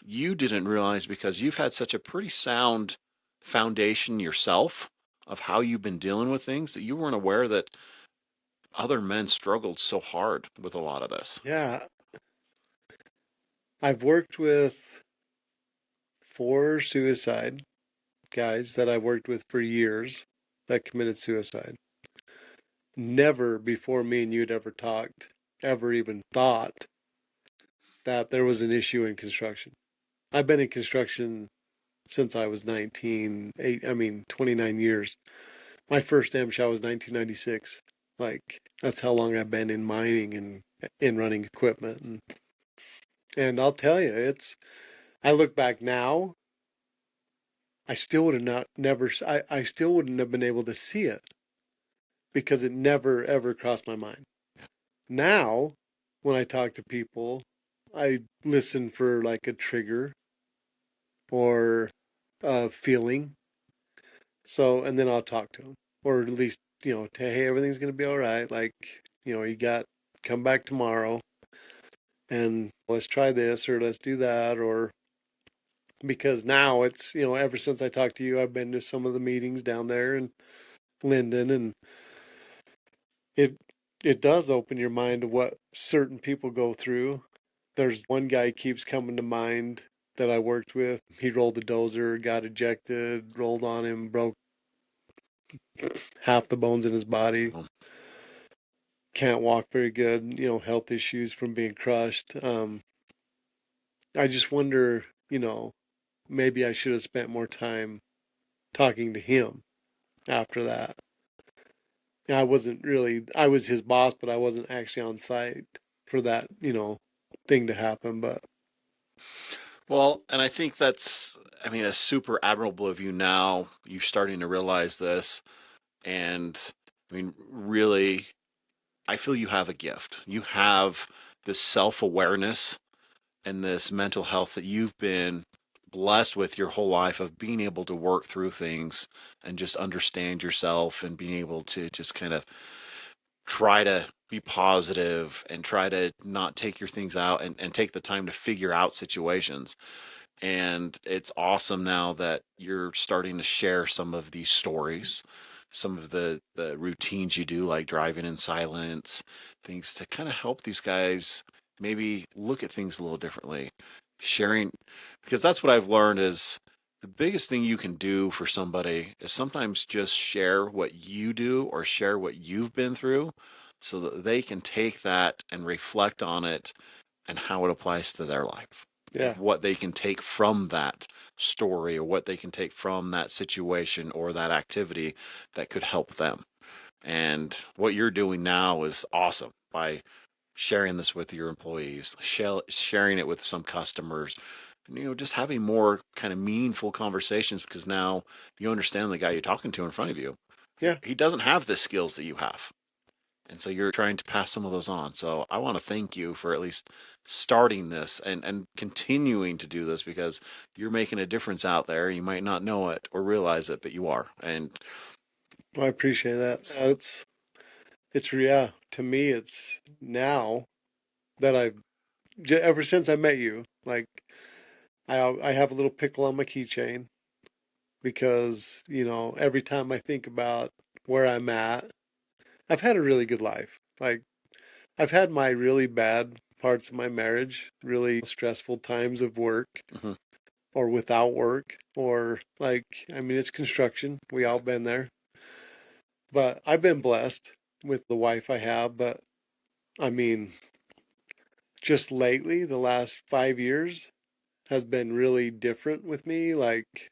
you didn't realize because you've had such a pretty sound foundation yourself of how you've been dealing with things that you weren't aware that other men struggled so hard with a lot of this. yeah, I've worked with 4 suicide guys that I worked with for years that committed suicide. Never before me and you'd ever talked, ever even thought that there was an issue in construction. I've been in construction since I was 19, 29 years. My first MSHA was 1996. Like, that's how long I've been in mining and in running equipment. And I'll tell you, I look back now, I still would have not, never, I still wouldn't have been able to see it because it never, ever crossed my mind. Now, when I talk to people, I listen for like a trigger or a feeling. So, and then I'll talk to them, or at least, hey, everything's going to be all right. Like, you got, come back tomorrow and let's try this or let's do that. Or because now it's, ever since I talked to you, I've been to some of the meetings down there in Linden, and it, it does open your mind to what certain people go through. There's one guy keeps coming to mind that I worked with. He rolled the dozer, got ejected, rolled on him, broke. half the bones in his body. Um, Can't walk very good, health issues from being crushed. I just wonder, maybe I should have spent more time talking to him after that. I wasn't really, I was his boss, but I wasn't actually on site for that, thing to happen. But well, and I think that's, I mean, a super admirable of you now. You're starting to realize this. And I mean, really, I feel you have a gift. You have this self awareness and this mental health that you've been blessed with your whole life of being able to work through things and just understand yourself and being able to just kind of try to be positive and try to not take your things out and take the time to figure out situations. And it's awesome now that you're starting to share some of these stories, some of the routines you do, like driving in silence, things to kind of help these guys maybe look at things a little differently. Sharing, because that's what I've learned is the biggest thing you can do for somebody is sometimes just share what you do or share what you've been through so that they can take that and reflect on it and how it applies to their life and yeah, what they can take from that story or what they can take from that situation or that activity that could help them. And what you're doing now is awesome by sharing this with your employees, sharing it with some customers, and, just having more kind of meaningful conversations because now you understand the guy you're talking to in front of you. yeah, He doesn't have the skills that you have. And so you're trying to pass some of those on. So I want to thank you for at least starting this and continuing to do this because you're making a difference out there. You might not know it or realize it, but you are. And I appreciate that. Yeah, to me, it's now that ever since I met you, like, I have a little pickle on my keychain because, every time I think about where I'm at, I've had a really good life. Like, I've had my really bad parts of my marriage, really stressful times of work mhm, or without work, or like, I mean, it's construction. We all been there. But I've been blessed with the wife I have. But I mean, just lately, the last 5 years has been really different with me. Like,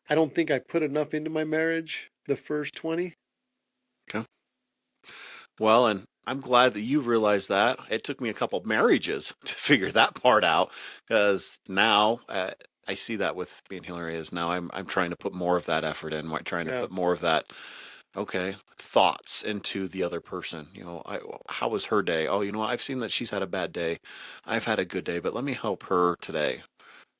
I don't think I put enough into my marriage the first 20. okay. Well, and I'm glad that you realized that. It took me a couple marriages to figure that part out because now I see that with being Hillary is now I'm trying to put more of that effort in, trying to Yeah, put more of that okay thoughts into the other person. How was her day? Oh, I've seen that she's had a bad day. I've had a good day, but let me help her today,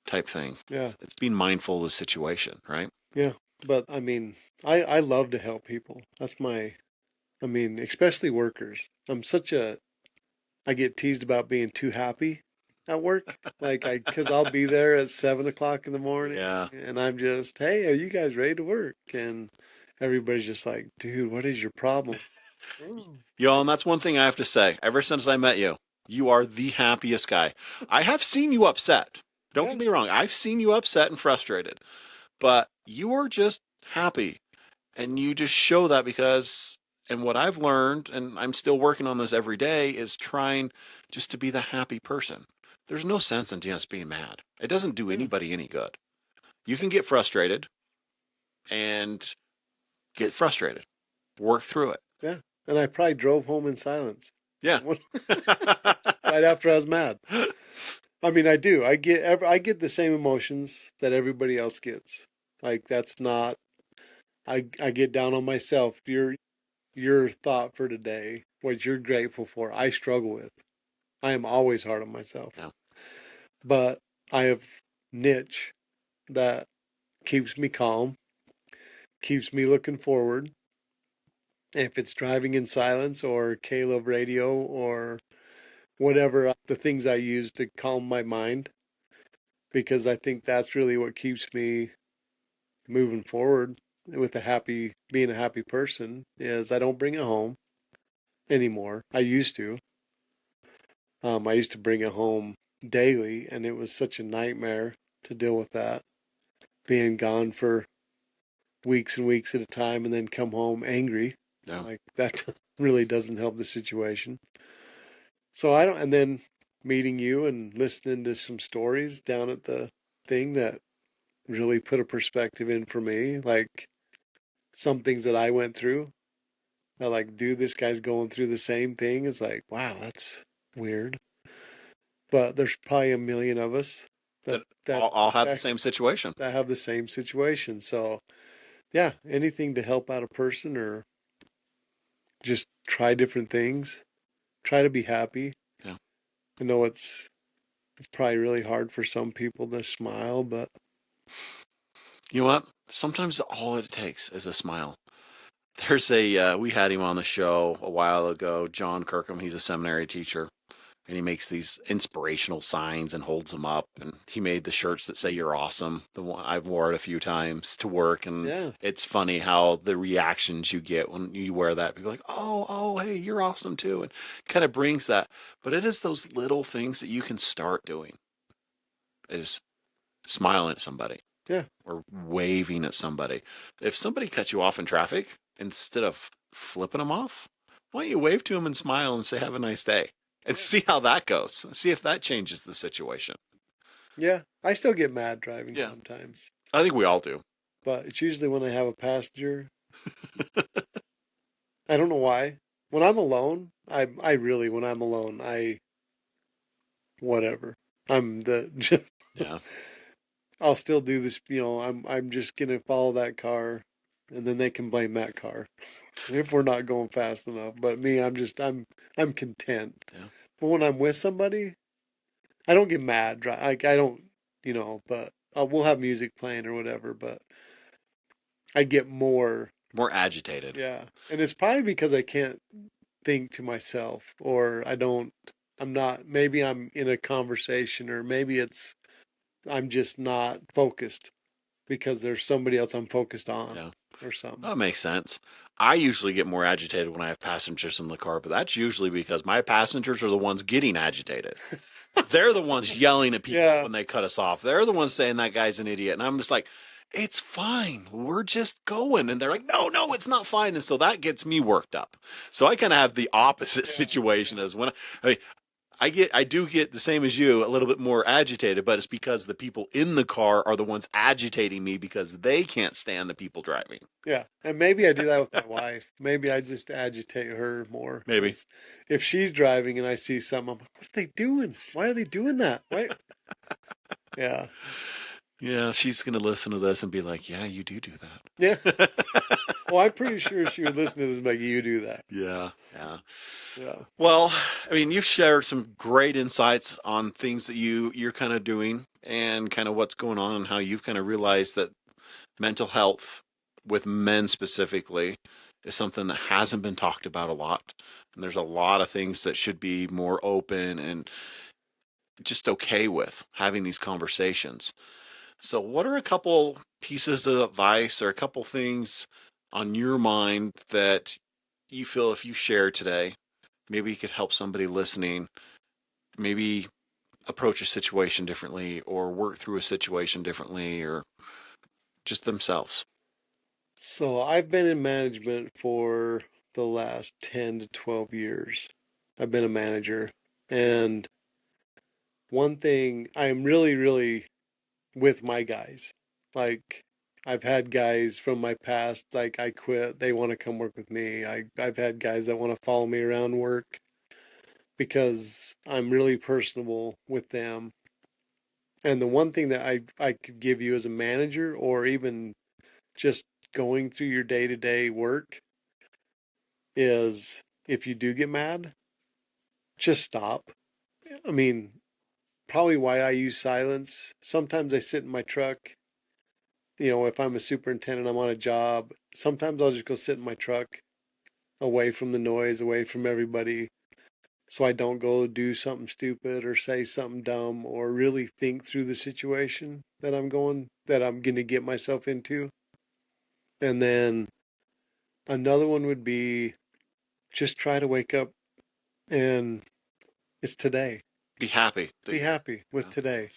type thing. yeah, It's being mindful of the situation, right? yeah. But I mean, I love to help people. I mean, especially workers. I get teased about being too happy at work. Cause I'll be there at 7 o'clock in the morning Yeah. and I'm just, hey, are you guys ready to work? And everybody's just like, dude, what is your problem? Oh, And that's one thing I have to say. Ever since I met you, you are the happiest guy. I have seen you upset. Don't get yeah, me wrong. I've seen you upset and frustrated, but you are just happy. And you just show that because, and what I've learned, and I'm still working on this every day, is trying just to be the happy person. There's no sense in just being mad. It doesn't do yeah, anybody any good. You can get frustrated and get frustrated, work through it. yeah. And I probably drove home in silence Yeah. right after I was mad. I mean, I do. I get the same emotions that everybody else gets. Like that's not. I get down on myself. Your thought for today, what you're grateful for, I struggle with. I am always hard on myself. Yeah. But I have niche that keeps me calm, keeps me looking forward. If it's driving in silence or Caleb radio or whatever the things I use to calm my mind, because I think that's really what keeps me moving forward with being a happy person is I don't bring it home anymore. I used to. I used to bring it home daily, and it was such a nightmare to deal with that. Being gone for weeks and weeks at a time and then come home angry. Yeah. Like that really doesn't help the situation. So I don't, and then meeting you and listening to some stories down at the thing that really put a perspective in for me, like some things that I went through. I like, dude, this guy's going through the same thing. It's like, wow, that's weird. But there's probably a million of us that That that all have the that same situation. that have the same situation. So yeah, anything to help out a person or just try different things. Try to be happy. Yeah. I know it's probably really hard for some people to smile, but You know what? Sometimes all it takes is a smile. There's we had him on the show a while ago, John Kirkham. He's a seminary teacher, and he makes these inspirational signs and holds them up. And he made the shirts that say "You're awesome." The one I've wore it a few times to work, and yeah, it's funny how the reactions you get when you wear that. People are like, "Oh, hey, you're awesome too," and kind of brings that. But it is those little things that you can start doing. Is smiling at somebody yeah, or waving at somebody. If somebody cuts you off in traffic, instead of flipping them off, why don't you wave to them and smile and say, "Have a nice day," and yeah, see how that goes? See if that changes the situation. yeah. I still get mad driving Yeah, sometimes, I think we all do. but it's usually when I have a passenger. I don't know why. When I'm alone, I really when I'm alone, I whatever. I'm the Yeah. I'll still do this, I'm just gonna follow that car and then they can blame that car if we're not going fast enough. But me, I'm content. Yeah. But when I'm with somebody, I don't get mad. Like I don't, but we'll have music playing or whatever. But I get more, More agitated. yeah. And it's probably because I can't think to myself, or I don't. I'm not. Maybe I'm in a conversation, or maybe I'm just not focused because there's somebody else I'm focused on, Yeah. or something. That makes sense. I usually get more agitated when I have passengers in the car, but that's usually because my passengers are the ones getting agitated. They're the ones yelling at people Yeah, when they cut us off. They're the ones saying that guy's an idiot. And I'm just like, it's fine. We're just going. And they're like, no, it's not fine. And so that gets me worked up. So I kind of have the opposite yeah, situation yeah, as when I mean, I do get the same as you, a little bit more agitated, but it's because the people in the car are the ones agitating me because they can't stand the people driving. yeah. And maybe I do that with my wife. Maybe I just agitate her more Maybe. because if she's driving and I see something, I'm like, what are they doing? Why are they doing that? Why? Yeah, Yeah, she's going to listen to this and be like, yeah, you do yeah. that. Well, I'm pretty sure she would listen to this and be like, you do that. Yeah, yeah. Yeah. Well, I mean, you've shared some great insights on things that you're kind of doing and kind of what's going on and how you've kind of realized that mental health with men specifically is something that hasn't been talked about a lot. And there's a lot of things that should be more open and just okay with having these conversations. So, what are a couple pieces of advice or a couple things on your mind that you feel if you share today, maybe you could help somebody listening, maybe approach a situation differently or work through a situation differently or just themselves? So I've been in management for the last 10 to 12 years. I've been a manager. And one thing I'm really, really with my guys. Like I've had guys from my past, like I quit, they want to come work with me. I've had guys that want to follow me around work because I'm really personable with them. And the one thing that I could give you as a manager or even just going through your day-to-day work is if you do get mad, just stop. I mean, probably why I use silence. Sometimes I sit in my truck. If I'm a superintendent, I'm on a job. Sometimes I'll just go sit in my truck away from the noise, away from everybody, so I don't go do something stupid or say something dumb or really think through the situation that I'm going to get myself into. And then another one would be just try to wake up and it's today. Be happy. Be happy with Yeah. today.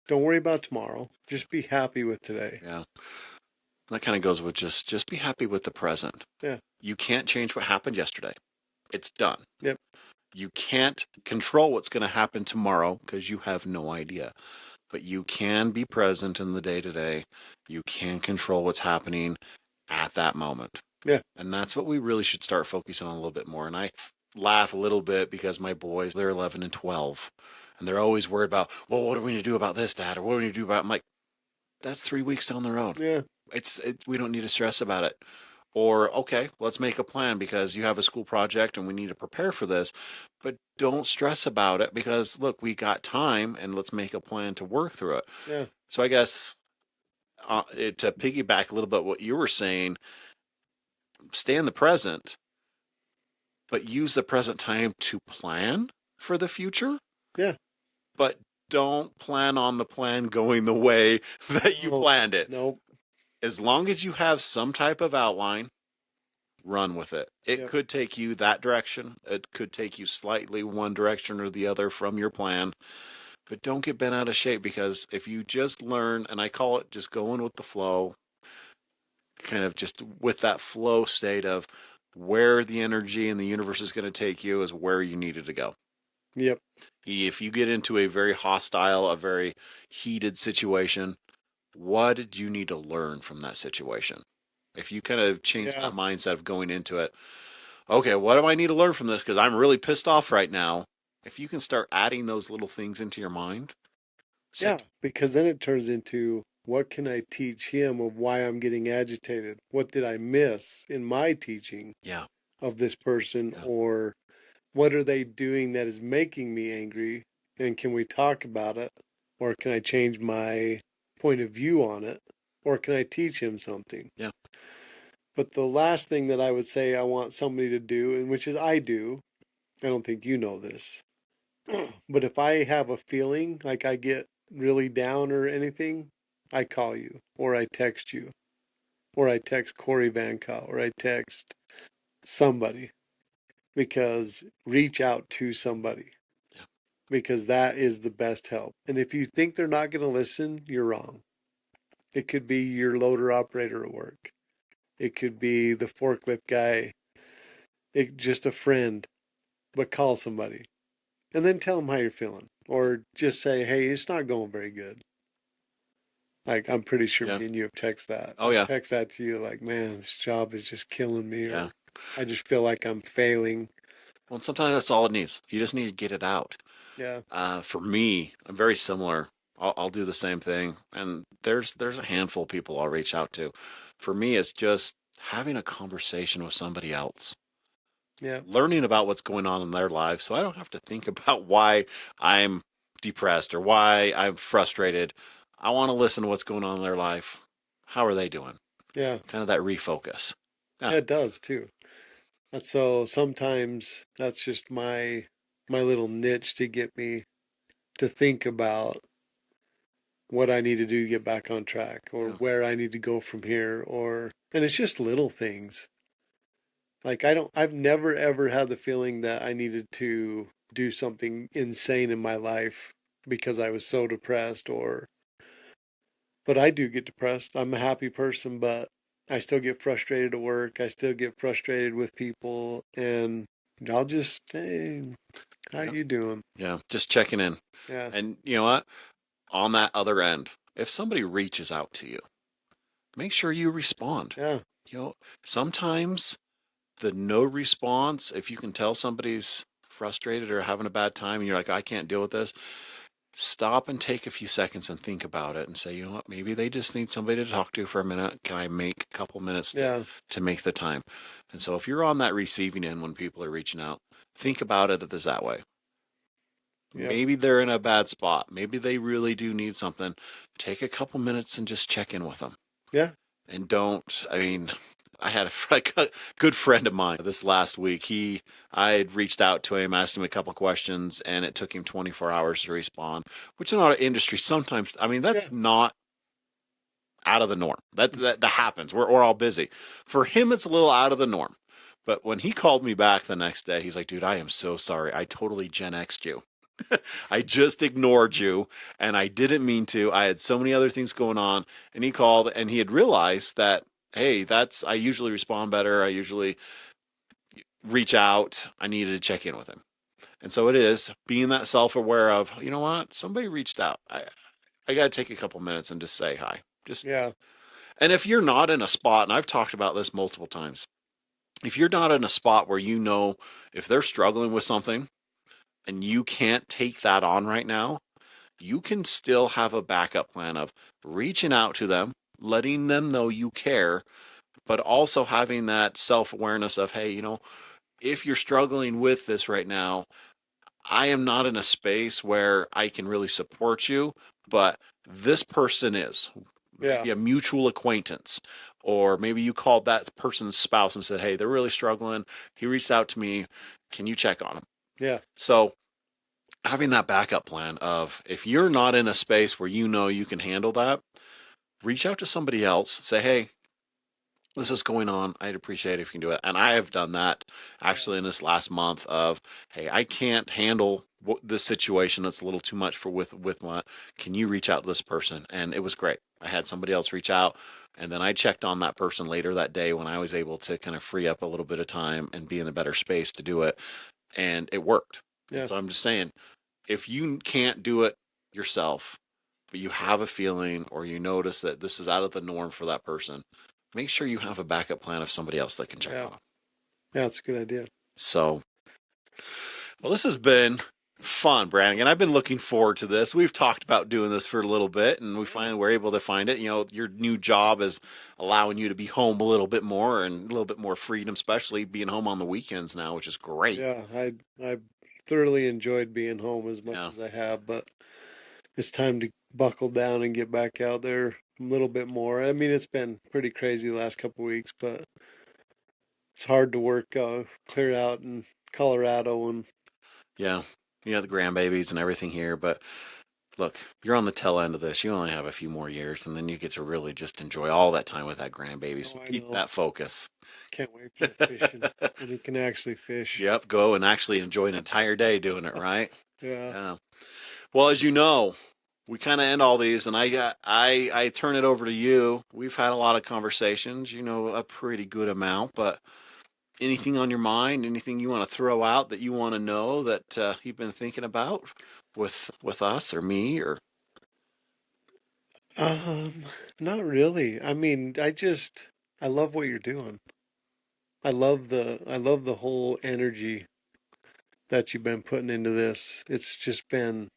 Don't worry about tomorrow. Just be happy with today. Yeah. That kind of goes with just be happy with the present. Yeah. You can't change what happened yesterday. It's done. Yep. You can't control what's going to happen tomorrow because you have no idea. But you can be present in the day to day. You can control what's happening at that moment. Yeah. And that's what we really should start focusing on a little bit more. And I laugh a little bit because my boys, they're 11 and 12. And they're always worried about, well, what do we need to do about this, Dad? Or what do we need to do about it? I'm like, that's 3 weeks down the road. Yeah. We don't need to stress about it. Or, okay, let's make a plan because you have a school project and we need to prepare for this. But don't stress about it because, look, we got time and let's make a plan to work through it. Yeah. So I guess to piggyback a little bit what you were saying, stay in the present, but use the present time to plan for the future. Yeah. But don't plan on the plan going the way that you No. planned it. Nope. As long as you have some type of outline, run with it. It Yep. could take you that direction. It could take you slightly one direction or the other from your plan. But don't get bent out of shape because if you just learn, and I call it just going with the flow, kind of just with that flow state of where the energy in the universe is going to take you is where you needed to go. Yep. If you get into a very hostile, a very heated situation, what did you need to learn from that situation? If you kind of change Yeah. that mindset of going into it, okay, what do I need to learn from this? Because I'm really pissed off right now. If you can start adding those little things into your mind, Yeah. sit. Because then it turns into what can I teach him of why I'm getting agitated? What did I miss in my teaching Yeah, of this person? yeah, Or what are they doing that is making me angry? And can we talk about it? Or can I change my point of view on it? Or can I teach him something? yeah, But the last thing that I would say I want somebody to do, and which is I do, I don't think you know this, but if I have a feeling like I get really down or anything, I call you, or I text you, or I text Corey Van Cal, or I text somebody, because reach out to somebody, yeah, because that is the best help. And if you think they're not going to listen, you're wrong. It could be your loader operator at work. It could be the forklift guy. Just a friend, but call somebody and then tell them how you're feeling, or just say, "Hey, it's not going very good." Like I'm pretty sure yeah. me and you have text that. Oh, I've yeah, text that to you, like, "Man, this job is just killing me," yeah. or "I just feel like I'm failing." Well, and sometimes that's all it needs. You just need to get it out. Yeah, For me, I'm very similar. I'll do the same thing, and there's a handful of people I'll reach out to. For me, it's just having a conversation with somebody else, yeah, learning about what's going on in their lives, so I don't have to think about why I'm depressed or why I'm frustrated. I want to listen to what's going on in their life. How are they doing? yeah, Kind of that refocus. Yeah, yeah. It does too. That's so. Sometimes that's just my little niche to get me to think about what I need to do to get back on track, or yeah, where I need to go from here, or and it's just little things. Like I've never ever had the feeling that I needed to do something insane in my life because I was so depressed, or but I do get depressed. I'm a happy person, but I still get frustrated at work. I still get frustrated with people, and I'll just, "Hey, how yeah, you doing?" yeah. Just checking in, Yeah. and you know what? On that other end, if somebody reaches out to you, make sure you respond. Yeah. You know, sometimes the no response, if you can tell somebody's frustrated or having a bad time and you're like, I can't deal with this, stop and take a few seconds and think about it and say, you know what, maybe they just need somebody to talk to for a minute. Can I make a couple minutes Yeah. to make the time? And so if you're on that receiving end when people are reaching out, think about it as that way. Yep. Maybe they're in a bad spot. Maybe they really do need something. Take a couple minutes and just check in with them. Yeah. And don't, I mean, I had a good friend of mine this last week. I had reached out to him, asked him a couple questions, and it took him 24 hours to respond, which in our industry sometimes, I mean, Yeah. that's not out of the norm. That happens. We're all busy. For him, it's a little out of the norm. But when he called me back the next day, he's like, dude, I am so sorry. I totally Gen X'd you. I just ignored you and I didn't mean to. I had so many other things going on. And he called and he had realized that, hey, I usually respond better. I usually reach out. I needed to check in with him. And so it is being that self aware of, you know what, somebody reached out. I got to take a couple minutes and just say hi. Just, Yeah. and if you're not in a spot, and I've talked about this multiple times, if you're not in a spot where you know if they're struggling with something and you can't take that on right now, you can still have a backup plan of reaching out to them, letting them know you care, but also having that self awareness of, hey, if you're struggling with this right now, I am not in a space where I can really support you, but this person is. Yeah. Maybe a mutual acquaintance, or maybe you called that person's spouse and said, hey, they're really struggling. He reached out to me. Can you check on them? Yeah. So, having that backup plan of if you're not in a space where you know you can handle that, reach out to somebody else. Say, hey, this is going on. I'd appreciate it if you can do it. And I have done that Yeah. actually in this last month of, hey, I can't handle this situation. That's a little too much for with my. Can you reach out to this person? And it was great. I had somebody else reach out, and then I checked on that person later that day when I was able to kind of free up a little bit of time and be in a better space to do it, and it worked. And Yeah. so I'm just saying, if you can't do it yourself, but you have a feeling or you notice that this is out of the norm for that person, make sure you have a backup plan of somebody else that can check Yeah. on them. Yeah. It's a good idea. So, well, this has been fun, Brannigan. I've been looking forward to this. We've talked about doing this for a little bit, and we Yeah. finally were able to find it. Your new job is allowing you to be home a little bit more and a little bit more freedom, especially being home on the weekends now, which is great. Yeah. I thoroughly enjoyed being home as much Yeah. as I have, but it's time to buckle down and get back out there a little bit more. I mean, it's been pretty crazy the last couple of weeks, but it's hard to work clear out in Colorado and Yeah. You have the grandbabies and everything here, but look, you're on the tail end of this. You only have a few more years, and then you get to really just enjoy all that time with that grandbaby. oh, So I keep know. that focus. Can't wait for the fishing when he can actually fish. Yep, go and actually enjoy an entire day doing it, right? Yeah. Yeah. Well, as you know, we kind of end all these, and I turn it over to you. We've had a lot of conversations, a pretty good amount, but anything on your mind, anything you want to throw out that you want to know that you've been thinking about with us or me or Um, Not really. I mean, I love what you're doing. I love the whole energy that you've been putting into this. It's just been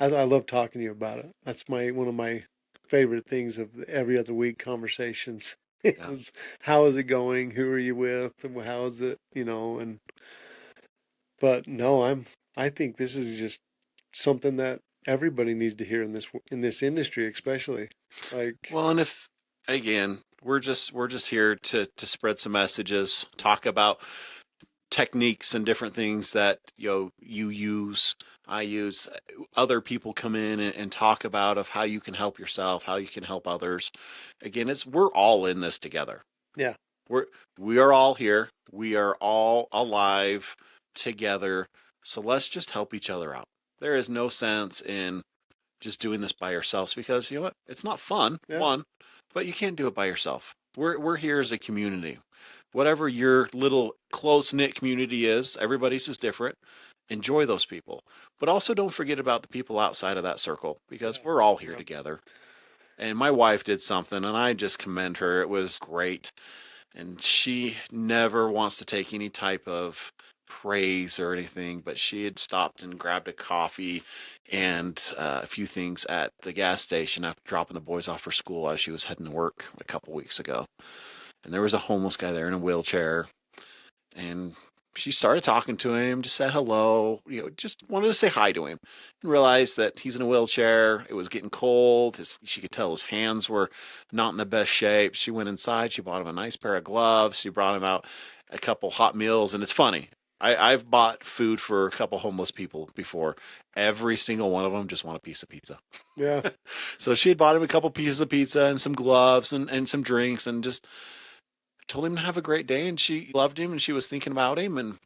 I love talking to you about it. That's my one of my favorite things of the every other week conversations yeah. is how is it going? Who are you with? And how is it? And but no, I think this is just something that everybody needs to hear in this industry, especially. Like, Well, and if again, we're just here to spread some messages, talk about techniques and different things that you use, I use, other people come in and talk about of how you can help yourself, how you can help others. Again, we're all in this together. yeah, We're we are all here. We are all alive together. So let's just help each other out. There is no sense in just doing this by yourselves because you know what? It's not fun, yeah, one, but you can't do it by yourself. We're here as a community. Whatever your little close knit community is, everybody's is different. Enjoy those people. But also don't forget about the people outside of that circle because yeah, we're all here yeah, together. And my wife did something and I just commend her. It was great. And she never wants to take any type of praise or anything, but she had stopped and grabbed a coffee and a few things at the gas station after dropping the boys off for school as she was heading to work a couple weeks ago. And there was a homeless guy there in a wheelchair, and she started talking to him, just said hello, just wanted to say hi to him, and realized that he's in a wheelchair. It was getting cold. She could tell his hands were not in the best shape. She went inside. She bought him a nice pair of gloves. She brought him out a couple hot meals, and it's funny. I've bought food for a couple homeless people before. Every single one of them just want a piece of pizza. yeah, So she had bought him a couple pieces of pizza and some gloves and some drinks and just told him to have a great day. And she loved him and she was thinking about him. And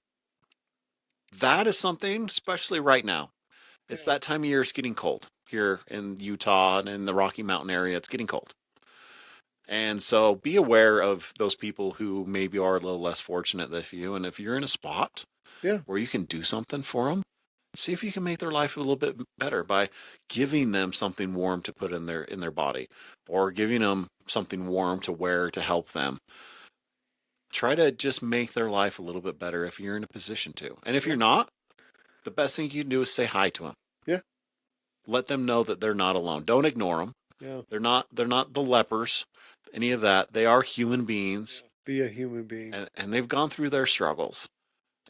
that is something, especially right now. It's Yeah. that time of year. It's getting cold here in Utah and in the Rocky Mountain area. It's getting cold. And so be aware of those people who maybe are a little less fortunate than you. And if you're in a spot Yeah. where you can do something for them, see if you can make their life a little bit better by giving them something warm to put in their body, or giving them something warm to wear to help them. Try to just make their life a little bit better if you're in a position to. And if Yeah. you're not, the best thing you can do is say hi to them. Yeah. Let them know that they're not alone. Don't ignore them. Yeah. They're not the lepers, any of that. They are human beings, Yeah. Be a human being. and they've gone through their struggles.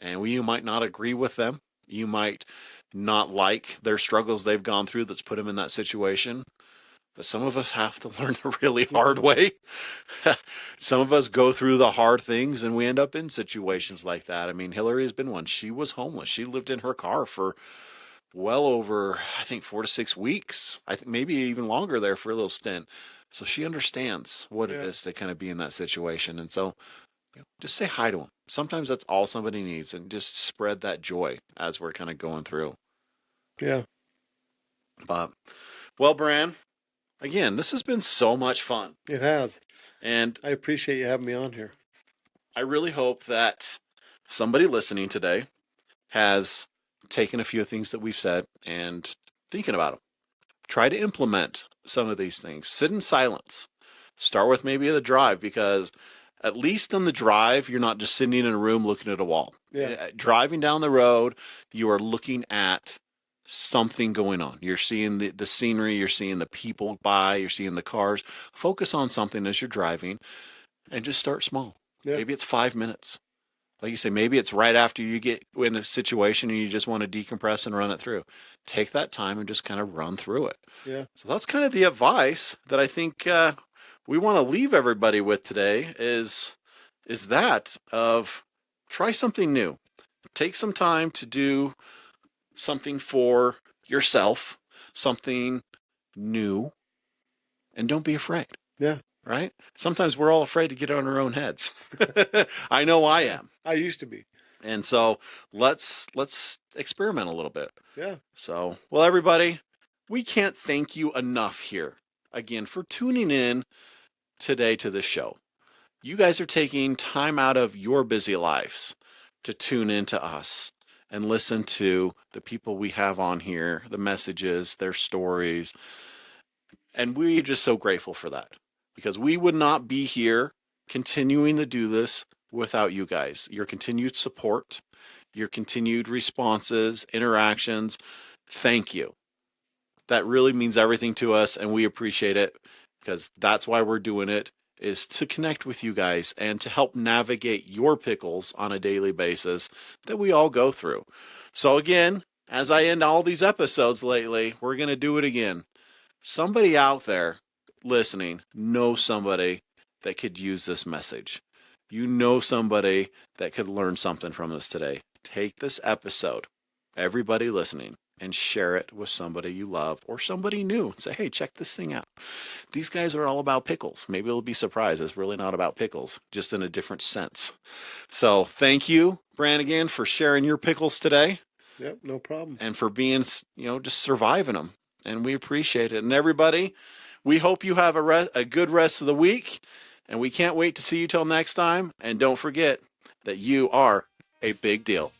And you might not agree with them. You might not like their struggles they've gone through that's put them in that situation. But some of us have to learn the really hard way. Some of us go through the hard things and we end up in situations like that. I mean, Hillary has been one. She was homeless. She lived in her car for well over, I think, 4 to 6 weeks. I think maybe even longer there for a little stint. So she understands what it Yeah. is to kind of be in that situation. And so just say hi to them. Sometimes that's all somebody needs, and just spread that joy as we're kind of going through. Yeah. But, well, Bran, again, this has been so much fun. It has. And I appreciate you having me on here. I really hope that somebody listening today has taken a few things that we've said and thinking about them. Try to implement some of these things. Sit in silence. Start with maybe the drive, because at least on the drive, you're not just sitting in a room looking at a wall. Yeah. Driving down the road, you are looking at something going on. You're seeing the scenery, you're seeing the people by, you're seeing the cars. Focus on something as you're driving and just start small. Yeah. Maybe it's 5 minutes. Like you say, maybe it's right after you get in a situation and you just want to decompress and run it through. Take that time and just kind of run through it. Yeah. So that's kind of the advice that I think we want to leave everybody with today is that of try something new. Take some time to do something for yourself, something new, and don't be afraid. Yeah. Right? Sometimes we're all afraid to get on our own heads. I know I am. I used to be. And so let's experiment a little bit. Yeah. So, well, everybody, we can't thank you enough here again for tuning in today to this show. You guys are taking time out of your busy lives to tune in to us and listen to the people we have on here, the messages, their stories. And we're just so grateful for that, because we would not be here continuing to do this without you guys. Your continued support, your continued responses, interactions. Thank you. That really means everything to us, and we appreciate it, because that's why we're doing it, is to connect with you guys and to help navigate your pickles on a daily basis that we all go through. So again, as I end all these episodes lately, we're going to do it again. Somebody out there listening knows somebody that could use this message. You know somebody that could learn something from this today. Take this episode, everybody listening, and share it with somebody you love or somebody new. Say, hey, check this thing out. These guys are all about pickles. Maybe they'll be surprised. It's really not about pickles, just in a different sense. So thank you, Brannigan, for sharing your pickles today. Yep. No problem. And for being, just surviving them. And we appreciate it. And everybody, we hope you have a good rest of the week. And we can't wait to see you till next time. And don't forget that you are a big deal.